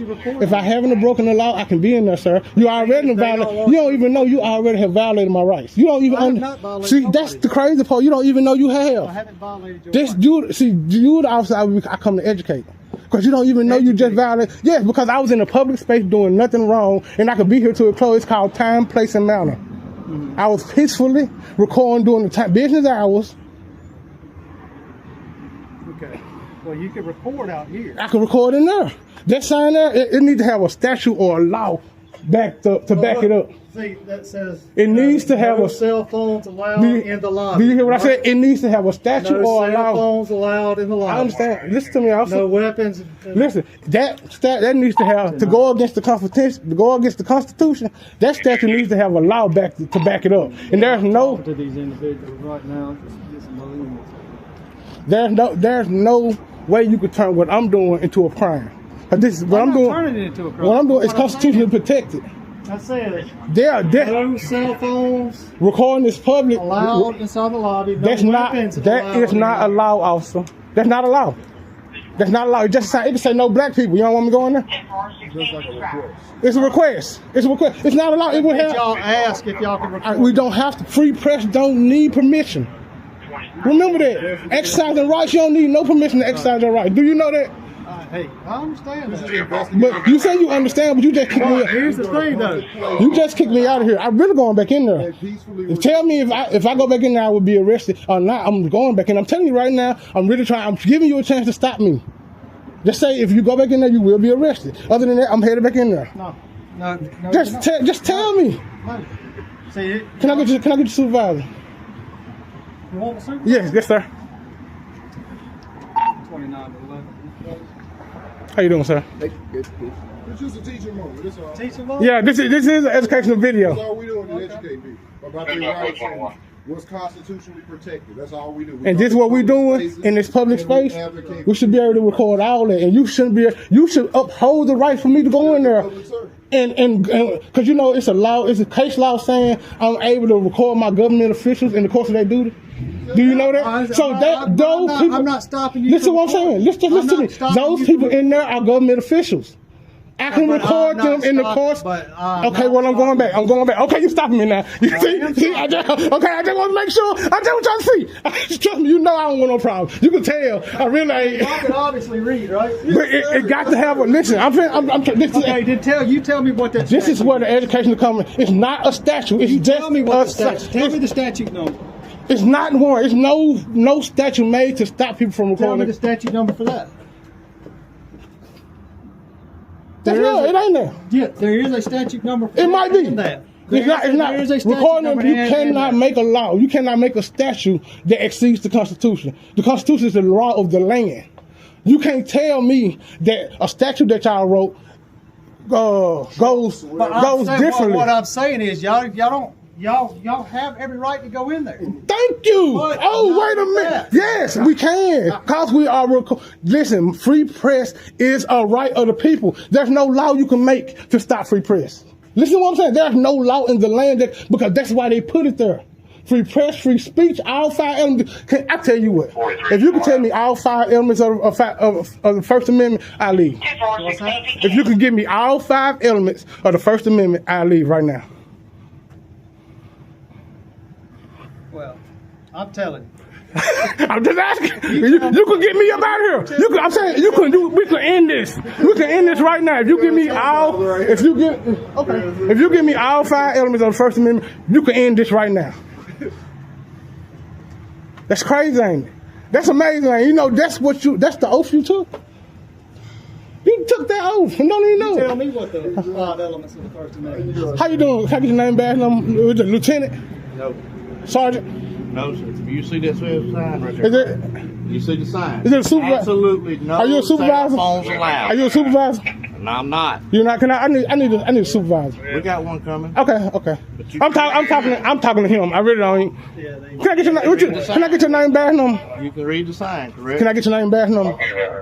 If I haven't broken the law, I can be in there, sir. You already violated. You don't even know you already have violated my rights. You don't even. See, that's the crazy part. You don't even know you have. I haven't violated your rights. You the officer I come to educate. Because you don't even know you just violated. Yes, because I was in a public space doing nothing wrong, and I could be here till it closed. It's called time, place, and manner. I was peacefully recording during the business hours. Okay. Well, you can record out here. I can record in there. That sign there, it needs to have a statute or a law back it up. See, that says it needs to have no cell phones allowed in the lobby. Do you hear what I said? It needs to have a statute or a law. No cell phones allowed in the lobby. I understand. Listen to me, officer. No weapons. Listen, that needs to have to go against the Constitution. To go against the Constitution, that statute needs to have a law to back it up. And there's no. To these individuals right now. There's no way you could turn what I'm doing into a crime. This is what I'm doing. Turning it into a crime. What I'm doing is constitutionally protected. I said no cell phones. Recording is public. Allowed inside the lobby. No That is not allowed, officer. That's not allowed. That's not allowed. It just say no black people. You don't want me going there? It's a request. It's a request. It's not allowed. Y'all ask if y'all can record. We don't have to. Free press don't need permission. Remember that. Exercising rights, you don't need no permission to exercise your rights. Do you know that? Hey, I understand that. But you say you understand, but you just kicked me out. Here's the thing, though. You just kicked me out of here. I'm really going back in there. Tell me if I go back in there, I would be arrested or not. I'm going back in. I'm telling you right now, I'm really trying. I'm giving you a chance to stop me. Just say if you go back in there, you will be arrested. Other than that, I'm headed back in there. No. Just tell me. No. See, can I get your supervisor? You want the supervisor? Yes, sir. 29 to 11. How you doing, sir? It's just a teaching moment. That's all. Teaching moment? Yeah, this is an educational video. That's all we do is educate people about their rights and what's constitutionally protected. That's all we do. And this is what we're doing in this public space. We should be able to record all that, and you should uphold the right for me to go in there. And because you know it's a case law saying I'm able to record my government officials in the course of their duty. Do you know that? I'm not stopping you. Listen to what I'm saying. Listen to me. Those people in there are government officials. I can record them in the course. Okay, well, I'm going back. Okay, you stopping me now. You see? I just want to make sure. I just want y'all to see. Trust me, you know I don't want no problem. You can tell. I really ain't. I can obviously read, right? But it got to have a, listen, tell me what that. This is where the education is coming. It's not a statute. It's just tell me what the statute. Tell me the statute number. It's not one. It's no statute made to stop people from recording. Tell me the statute number for that. It ain't there. Yeah, there is a statute number for it might be. That. It's not. Recording, you cannot make a law. You cannot make a statute that exceeds the Constitution. The Constitution is the law of the land. You can't tell me that a statute that y'all wrote goes differently. What I'm saying is y'all have every right to go in there. Thank you. Wait a minute. Yes, we can. Because we are. Listen, free press is a right of the people. There's no law you can make to stop free press. Listen to what I'm saying. There's no law in the land because that's why they put it there. free press, free speech, all 5 elements. I tell you what, if you can tell me all 5 elements of the First Amendment, I leave. If you can give me all 5 elements of the First Amendment, I leave right now. Well, I'm telling you. I'm just asking. You can get me up out of here. I'm saying we can end this. We can end this right now. If you give me all, if you give me all 5 elements of the First Amendment, you can end this right now. That's crazy, ain't it? That's amazing, ain't it? You know, that's the oath you took. You took that oath and don't even know. Tell me what the 5 elements of the First Amendment. How you doing? Can I get your name, badge number? Was it Lieutenant? No. Sergeant? No, sir. You see that sign right there? Is it? You see the sign? Is it a supervisor? Absolutely no. Are you a supervisor? Phones allowed. Are you a supervisor? No, I'm not. You're not. I need a supervisor. We got one coming. Okay. I'm talking to him. I really don't. Can I get your name, badge number? You can read the sign, correct? Can I get your name, badge number?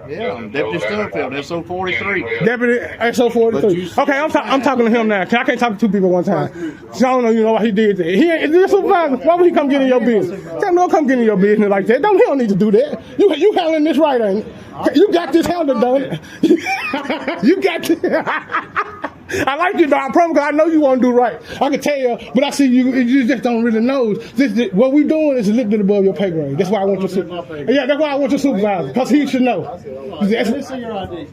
Yeah, I'm Deputy Stubblefield, SO43. Deputy SO43. Okay, I'm talking to him now. I can't talk to 2 people at one time. So I don't know. You know why he did that? Is this a supervisor? Why would he come get in your business? Tell him don't come get in your business like that. He don't need to do that. You handling this right, ain't it? You got this handled, don't it? You got this. I like you, though. I promise, because I know you want to do right. I can tell, but I see you just don't really know. What we doing is a little bit above your pay grade. That's why I want your supervisor. Yeah, that's why I want your supervisor, because he should know. Let me see your ID.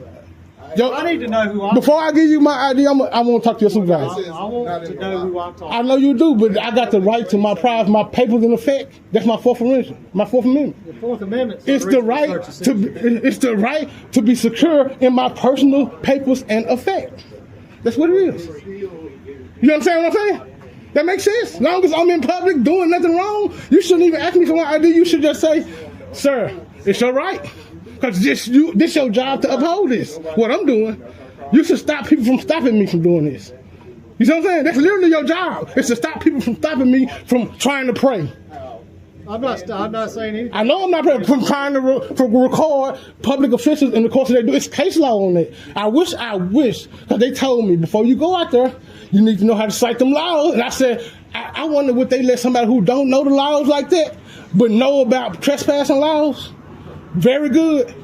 I need to know who I'm Before I give you my ID, I want to talk to your supervisor. I want to know who I'm talking to. I know you do, but I got the right to my private, my papers in effect. That's my Fourth Amendment. My Fourth Amendment. The Fourth Amendment. It's the right to be secure in my personal papers and effect. That's what it is. You understand what I'm saying? That makes sense. As long as I'm in public doing nothing wrong, you shouldn't even ask me for my ID. You should just say, "Sir, it's your right." Because this your job to uphold this. What I'm doing, you should stop people from stopping me from doing this. You see what I'm saying? That's literally your job. It's to stop people from stopping me from trying to pray. I'm not saying anything. I know I'm not praying, from trying to record public officials in the course of their it's case law on it. I wish, because they told me before you go out there, you need to know how to cite them laws. And I said, I wonder would they let somebody who don't know the laws like that, but know about trespassing laws? Very good.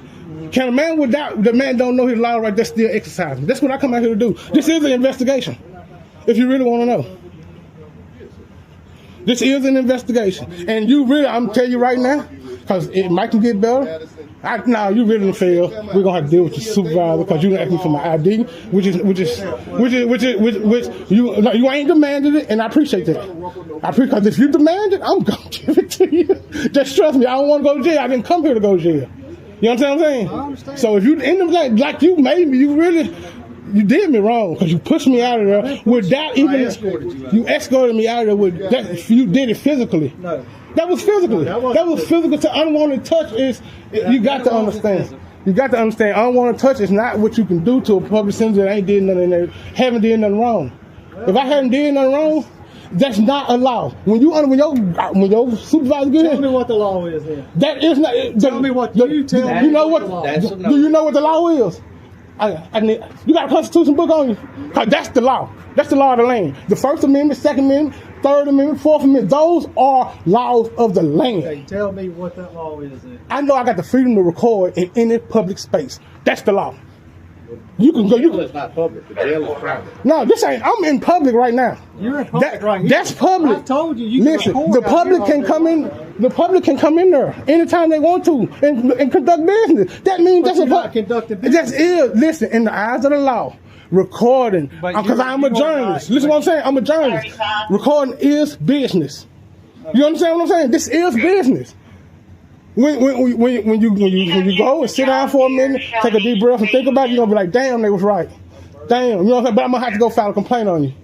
Can a man without the man don't know his law right there still exercising? That's what I come out here to do. This is an investigation. If you really want to know. This is an investigation. And you really, I'm telling you right now, because it might can get better. Now you really didn't fail. We're gonna have to deal with your supervisor because you didn't ask me for my ID, which you ain't demanded it, and I appreciate that. Because if you demand it, I'm gonna give it to you. Just trust me, I don't want to go to jail. I didn't come here to go to jail. You understand what I'm saying? I understand. So if you end up like you made me, you did me wrong because you pushed me out of there without even. You escorted me out of there with that. You did it physically. No. That was physically. That was physical. To unwanted touch is. You got to understand. You got to understand. Unwanted touch is not what you can do to a public citizen that ain't did nothing. Haven't did nothing wrong. If I hadn't did nothing wrong, that's not a law. When your supervisor get Tell me what the law is then. That is not. Tell me what you tell me. You know what? Do you know what the law is? You got a Constitution book on you? Cause that's the law. That's the law of the land. The First Amendment, Second Amendment, Third Amendment, Fourth Amendment, those are laws of the land. Okay, tell me what that law is then. I know I got the freedom to record in any public space. That's the law. You can go. It's not public. The jail is private. No, this ain't. I'm in public right now. You're in public right here. That's public. I told you. Listen, the public can come in. The public can come in there anytime they want to and conduct business. That means that's not conducting business. That's it. Listen, in the eyes of the law, recording. Because I'm a journalist. Listen, what I'm saying. I'm a journalist. Recording is business. You understand what I'm saying? This is business. When you go and sit down for a minute, take a deep breath and think about it, you're gonna be like, damn, they was right. Damn, you know what I'm saying? But I'm gonna have to go file a complaint on you.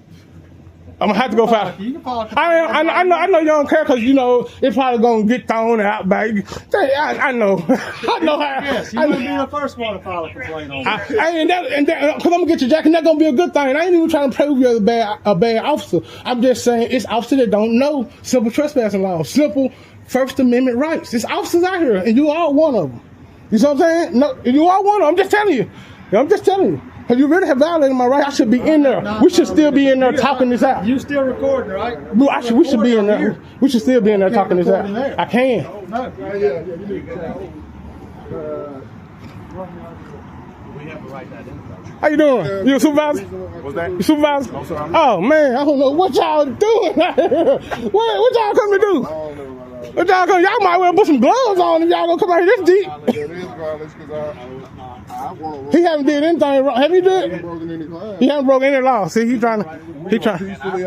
I'm gonna have to go file. I know you don't care because you know it's probably gonna get thrown out back. I know. I know how. Yes, you wouldn't be the first one to file a complaint on you. Because I'm gonna get your jacket, and that's gonna be a good thing. I ain't even trying to prove you're a bad officer. I'm just saying it's officers that don't know simple trespassing laws, simple First Amendment rights. There's officers out here, and you are one of them. You see what I'm saying? No, you are one of them. I'm just telling you. Cause you really have violated my right. I should be in there. We should still be in there talking this out. You still recording, right? We should be in there. We should still be in there talking this out. I can. No. How you doing? You a supervisor? What's that? You supervisor? No, sir, Oh man, I don't know what y'all doing. what y'all come to do? What y'all come? Y'all might well put some gloves on if y'all gonna come out here this deep. He haven't did anything wrong. Have you did? He haven't broken any law. See, he trying.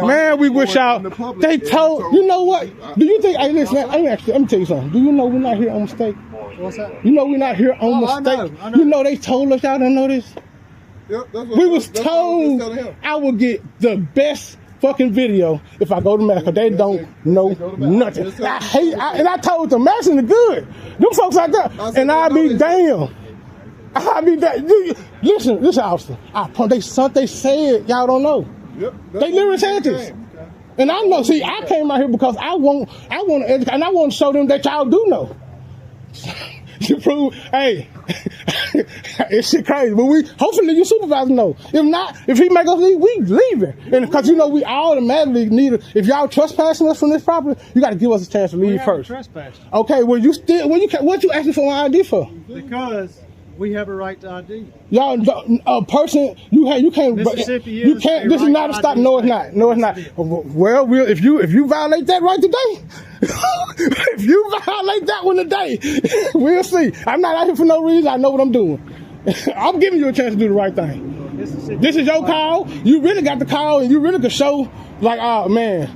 Man, we wish y'all. They told. You know what? Do you think? Hey, listen. Let me tell you something. Do you know we're not here on mistake? What's that? You know we're not here on mistake. I know. You know they told us y'all didn't know this. Yep, We was told I would get the best fucking video if I go to America. They don't know nothing. I told them, Madison is good. Them folks like that. And I'll be damn. I'll be damn. Listen, officer. They said y'all don't know. Yep, they literally said this. And I know. See, I came out here because I want to educate, and I want to show them that y'all do know. You prove, hey, it's shit crazy. But hopefully your supervisor know. If not, if he make us leave, we leaving. And because you know we automatically need it. If y'all trespassing us from this property, you got to give us a chance to leave first. Trespassing. Okay, well you still, what you asking for my ID for? Because we have a right to ID. Y'all, a person, you can't. Mississippi you can't. This is not a stop. No, it's not. No, it's not. Well, if you violate that right today, if you violate that one today, we'll see. I'm not out here for no reason. I know what I'm doing. I'm giving you a chance to do the right thing. This is your call. You really got the call, and you really could show, like, oh man,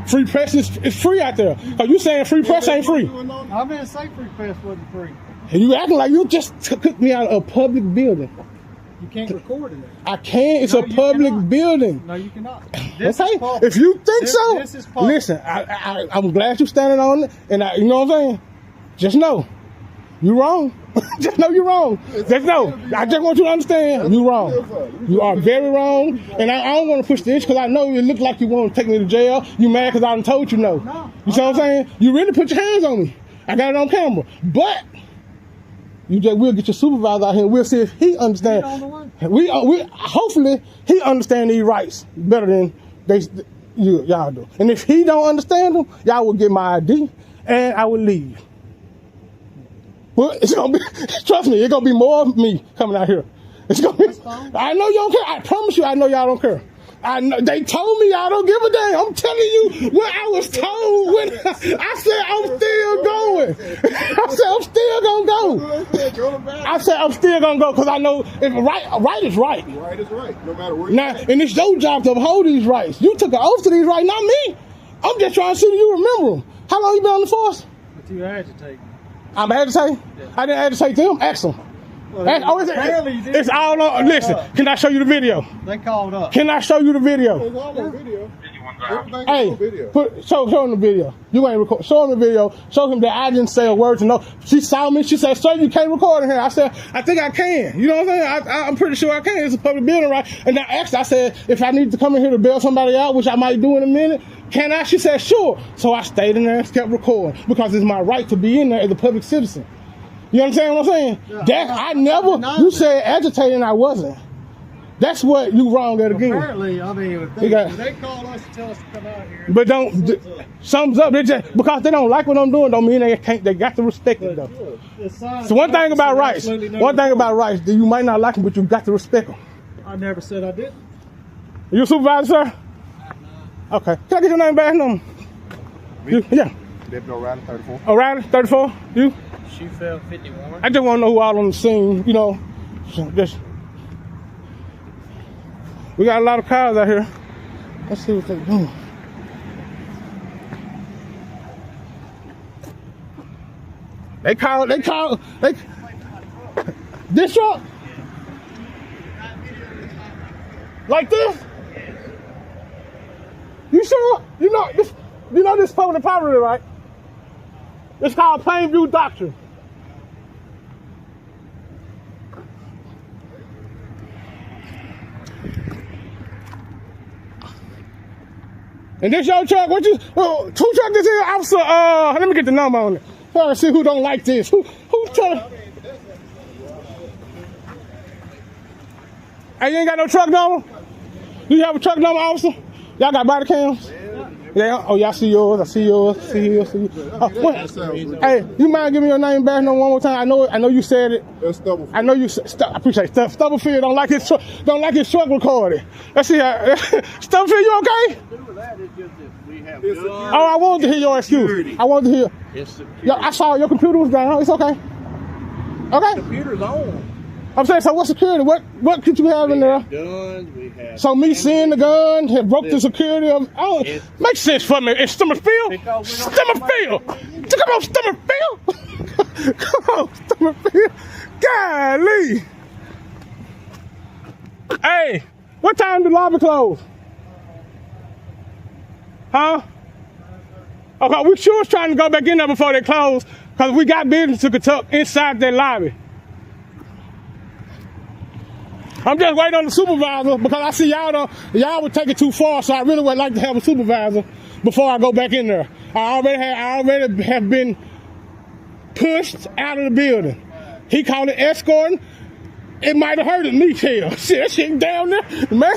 free press is free out there. Are you saying free press ain't free? I didn't say free press wasn't free. And you acting like you just took me out of a public building. You can't record in it. I can. It's a public building. No, you cannot. Okay. If you think so, listen. I'm glad you're standing on it, and you know what I'm saying. Just know, you're wrong. Just know you're wrong. Just know. I just want you to understand you're wrong. You are very wrong, and I don't want to push the issue because I know it looks like you want to take me to jail. You mad because I done told you no. You see what I'm saying? You really put your hands on me. I got it on camera, but. We'll get your supervisor out here. We'll see if he understands. We hopefully he understands these rights better than y'all do. And if he don't understand them, y'all will get my ID and I will leave. Well, it's gonna be. Trust me, it's gonna be more of me coming out here. It's gonna be. I know you don't care. I promise you, I know y'all don't care. I know, they told me y'all don't give a damn. I'm telling you what I was told when I said I'm still going. I said I'm still gonna go. I said I'm still gonna go because I know if right is right. Right is right, no matter where. Now, and it's your job to uphold these rights. You took an oath to these rights, not me. I'm just trying to see if you remember them. How long you been on the force? But you agitate. I'm agitating? Yeah. I didn't agitate them. Ask them. Well, it's all on. Listen, can I show you the video? They called up. Can I show you the video? It's all on video. Hey, show him the video. You ain't record. Show him the video. Show him that I didn't say a word to no. She saw me. She said, "Sir, you can't record in here." I said, "I think I can." You know what I'm saying? I'm pretty sure I can. It's a public building, right? And I asked. I said, "If I need to come in here to bail somebody out, which I might do in a minute, can I?" She said, "Sure." So I stayed in there and kept recording because it's my right to be in there as a public citizen. You understand what I'm saying? Yeah, you said agitating, I wasn't. That's what you wrong at again. Apparently, I mean, if they call us and tell us to come out here. But sums up, because they don't like what I'm doing, don't mean they got to respect it though. So one thing about rights, you might not like them, but you got to respect them. I never said I didn't. You a supervisor, sir? Okay. Can I get your name back? No. Yeah. Deputy O'Reilly, 34. O'Reilly, 34. You? She fell 51. I just want to know who all on the scene, you know. We got a lot of cars out here. Let's see what they're doing. This truck? Like this? You sure? You know this public property, right? It's called Plainview Doctrine. And this your truck? Who truck this is, officer? Let me get the number on it. Trying to see who don't like this. Who trying? Hey, you ain't got no truck number? Do you have a truck number, officer? Y'all got body cams? Yeah. Oh, y'all see yours. I see yours. See yours. See yours. Oh, what? Hey, you mind giving me your name back one more time? I know you said it. That's Stubblefield. I know you said. I appreciate it. Stubblefield don't like his truck. Don't like his truck recorded. Let's see how. Stubblefield, you okay? Oh, I wanted to hear your excuse. I wanted to hear. Yo, I saw your computer was down. It's okay. Okay. Computer's on. I'm saying, so what security? What could you have in there? Guns, we have. So me seeing the gun have broke the security of. Oh, makes sense for me. It's Summerfield. Summerfield. Come on, Summerfield. Come on, Summerfield. Golly. Hey, what time did the lobby close? Huh? Okay, we sure was trying to go back in there before they close because we got business to conduct inside that lobby. I'm just waiting on the supervisor because I see y'all would take it too far, so I really would like to have a supervisor before I go back in there. I already have been pushed out of the building. He called it escorting. It might have hurted me, hell. Shit, that shit down there, man.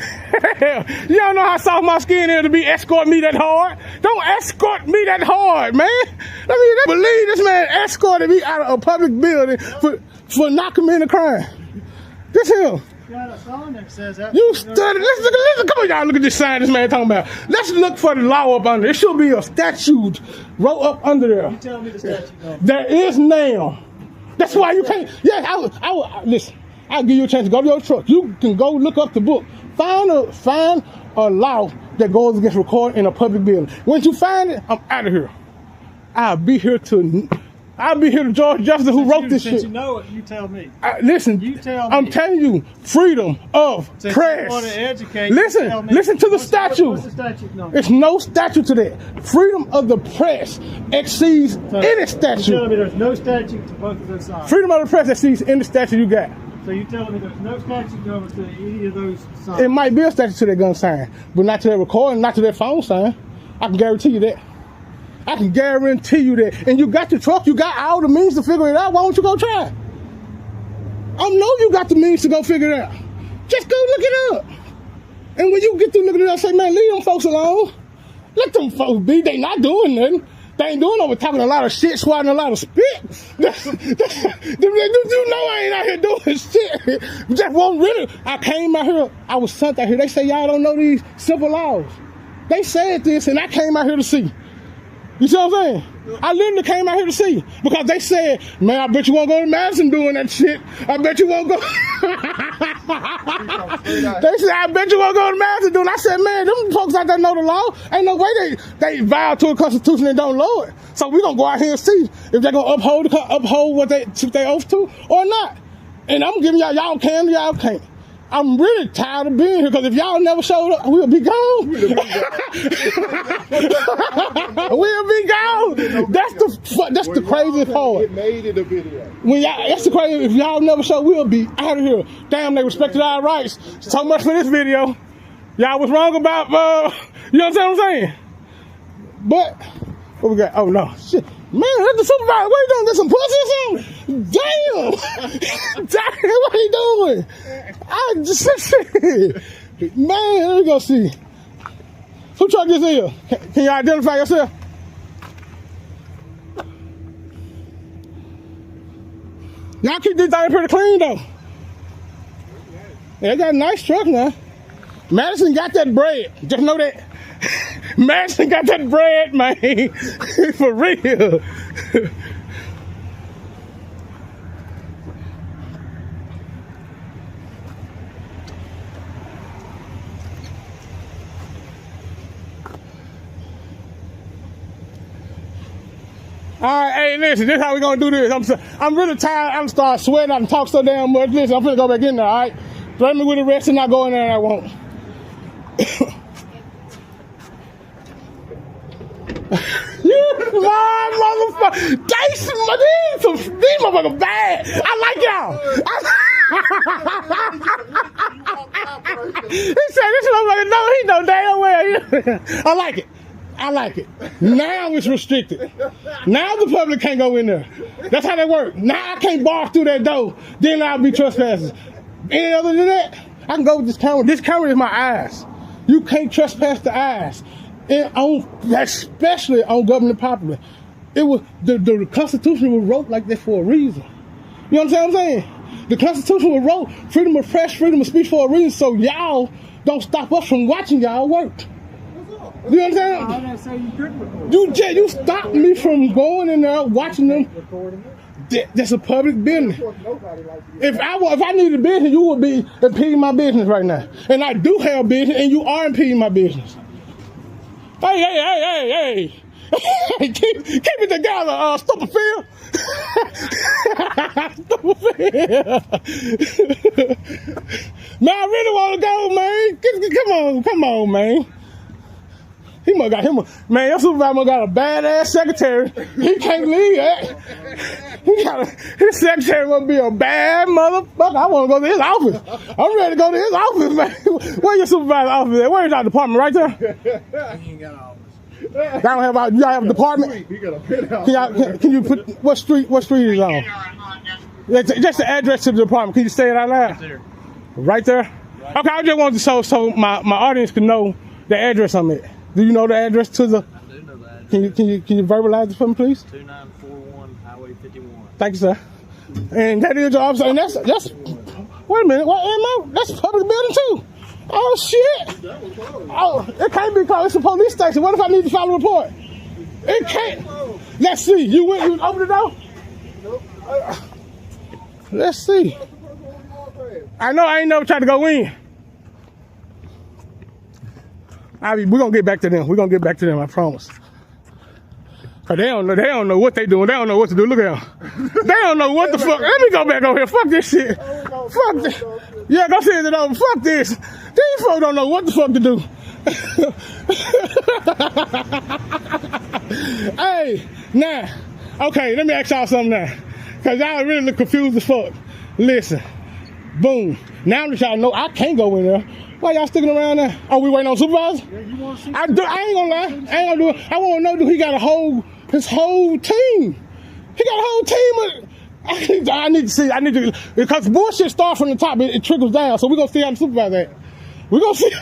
You don't know how soft my skin is to be escorting me that hard. Don't escort me that hard, man. I mean, believe this man escorted me out of a public building for not committing a crime. This him. Got a sign that says that. You study. Listen, come on, y'all. Look at this sign this man talking about. Let's look for the law up under. There should be a statute wrote up under there. You tell me the statute. There is now. That's why you can't. Yeah, I will. Listen, I'll give you a chance to go to your truck. You can go look up the book. Find a law that goes against recording in a public building. Once you find it, I'm out of here. I'll be here to George Jefferson who wrote this shit. You know it, you tell me. Listen, you tell me. I'm telling you, freedom of press. You want to educate, listen to the statute. What's the statute number? It's no statute to that. Freedom of the press exceeds any statute. You're telling me there's no statute to both of those signs? Freedom of the press exceeds any statute you got. So you're telling me there's no statute number to any of those signs? It might be a statute to that gun sign, but not to that recording, not to that phone sign. I can guarantee you that. I can guarantee you that. And you got the truck, you got all the means to figure it out. Why don't you go try it? I know you got the means to go figure it out. Just go look it up. And when you get through looking it up, say, man, leave them folks alone. Let them folks be. They not doing nothing. They ain't doing over talking a lot of shit, swatting a lot of spit. You know I ain't out here doing shit. Just won't really. I came out here, I was sent out here. They say y'all don't know these simple laws. They said this, and I came out here to see. You see what I'm saying? I literally came out here to see because they said, man, I bet you won't go to Madison doing that shit. I bet you won't go. They said, I bet you won't go to Madison doing it. I said, man, them folks out there know the law. Ain't no way they vow to a constitution and don't know it. So we gonna go out here and see if they're gonna uphold what they took their oath to or not. And I'm giving y'all can, y'all can't. I'm really tired of being here because if y'all never showed up, we'll be gone. We'll be gone. That's the craziest part. It made it a video. That's the crazy. If y'all never show, we'll be out of here. Damn, they respected our rights. So much for this video. Y'all was wrong about, you know what I'm saying? But what we got? Oh no, shit. Man, that's the supervisor. What are you doing? Get some pussy or something? Damn! Damn, what are you doing? I just man, let me go see. Who truck this is? Can you identify yourself? Y'all keep this thing pretty clean though. They got a nice truck now. Madison got that bread. Just know that. Madison got that bread, man. For real. All right, hey, listen, this is how we gonna do this. I'm really tired. I'm starting sweating. I can talk so damn much. Listen, I'm finna go back in there, all right? Threaten me with the rest and I go in there and I won't. You motherfucker! These motherfuckers bad. I like y'all. He said this motherfucker no, he know damn well. I like it. I like it. Now it's restricted. Now the public can't go in there. That's how they work. Now I can't barge through that door. Then I'll be trespassing. Any other than that, I can go with this camera. This camera is my eyes. You can't trespass the eyes. Especially on government property. It was the Constitution was wrote like that for a reason. You understand what I'm saying? The Constitution was wrote freedom of press, freedom of speech for a reason, so y'all don't stop us from watching y'all work. You understand? I didn't say you couldn't record. You stopped me from going in there watching them. That's a public business. If I needed business, you would be impeding my business right now. And I do have business, and you are impeding my business. Hey. keep it together, stupid Phil. Man, I really want to go, man. Come on, man. He must got him man, your supervisor got a badass secretary. He can't leave that. His secretary must be a bad motherfucker. I want to go to his office. I'm ready to go to his office, man. Where's your supervisor's office at? Where's our department? Right there? He ain't got an office. Y'all have a department? He got a penthouse. Can you put what street is on? Just the address to the department. Can you say it out loud? Right there. Okay, I just wanted to so my audience can know the address I'm at. Do you know the address to the? I do know the address. Can you verbalize it for me, please? 2941 Highway 51. Thank you, sir. And that is your officer. And that's. Wait a minute. That's a public building too. Oh shit! Oh, it can't be closed. It's a police station. What if I need to file a report? It can't. Let's see. You open the door? Nope. Let's see. I know I ain't never tried to go in. We're gonna get back to them. I promise. Cause they don't know what they doing. They don't know what to do. Look at them. They don't know what the fuck. Let me go back over here. Fuck this shit. Fuck this. Yeah, go send it over. Fuck this. These folks don't know what the fuck to do. Hey, now, okay, let me ask y'all something now. Cause y'all really look confused as fuck. Listen, boom. Now that y'all know I can't go in there. Why y'all sticking around there? Oh, we waiting on supervisor? Yeah, you want to see? I ain't gonna lie. I ain't gonna do it. I want to know, do he got his whole team? He got a whole team of. I need to see. Because bullshit starts from the top. It trickles down. So we're gonna see how the supervisor at. We're gonna see.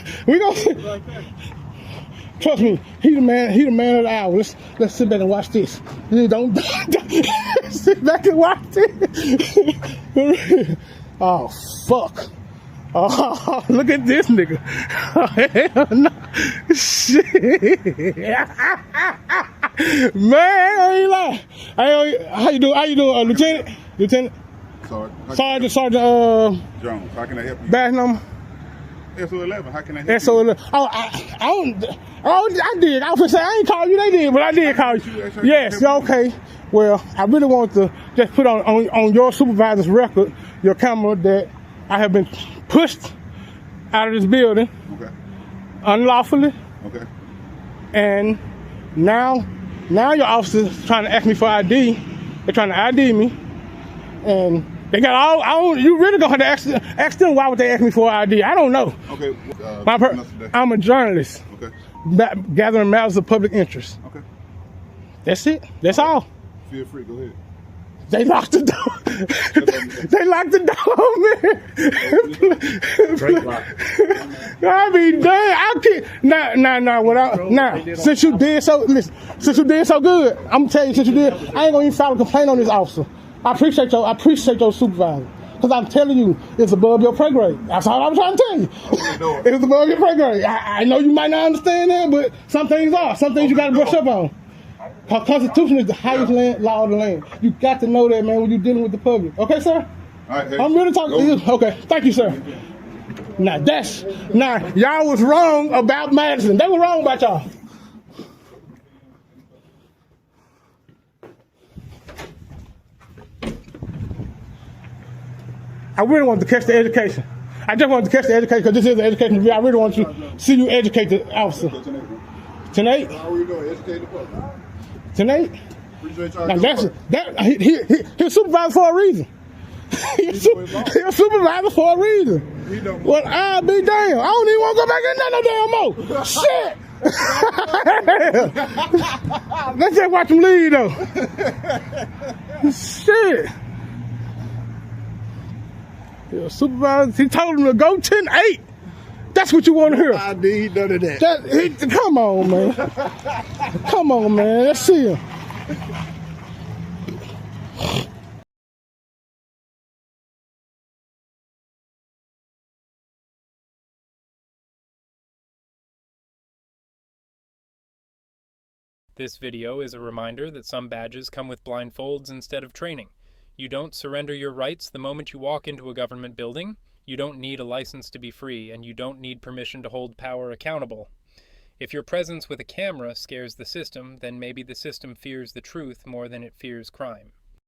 Trust me, he the man of the hour. Let's sit back and watch this. Don't sit back and watch this. Oh fuck. Oh, look at this nigga. Oh, hell no. Shit. Man, I ain't lying. How you doing, Lieutenant? Sergeant, Jones, how can I help you? Badge number? SO11, how can I help you? SO11. I did. I was gonna say, I ain't call you, they did, but I did call you. Yes, okay. Well, I really want to just put on your supervisor's record, your camera, that I have been pushed out of this building unlawfully. Okay. And now your officers trying to ask me for ID. They're trying to ID me. And they got you really gonna have to ask them why would they ask me for ID. I don't know. Okay. I'm a journalist. Okay. Gathering matters of public interest. Okay. That's it. That's all. Feel free, go ahead. They locked the door. They locked the door, man. I mean, damn, I can't. Since you did so good, I'm gonna tell you, since you did, I ain't gonna even file a complaint on this officer. I appreciate your supervisor. Because I'm telling you, it's above your pay grade. That's all I'm trying to tell you. It's above your pay grade. I know you might not understand that, but some things are. Some things you gotta brush up on. Our Constitution is the highest law of the land. You got to know that, man, when you're dealing with the public. Okay, sir? All right, hey, I'm really talking. Okay, thank you, sir. Now, y'all was wrong about Madison. They were wrong about y'all. I really want to catch the education. I just wanted to catch the education because this is the education review. I really want to see you educate the officer. Tonight? How are you doing? Educate the public. Tonight? Now he's supervisor for a reason. He's supervisor for a reason. Well, I'll be damned. I don't even want to go back in there no damn more. Shit. Let's just watch him leave though. Shit. Yeah, supervisor, he told him to go 10-8. That's what you want to hear. I need none of that. Come on, man. Come on, man. Let's see him. This video is a reminder that some badges come with blindfolds instead of training. You don't surrender your rights the moment you walk into a government building. You don't need a license to be free, and you don't need permission to hold power accountable. If your presence with a camera scares the system, then maybe the system fears the truth more than it fears crime.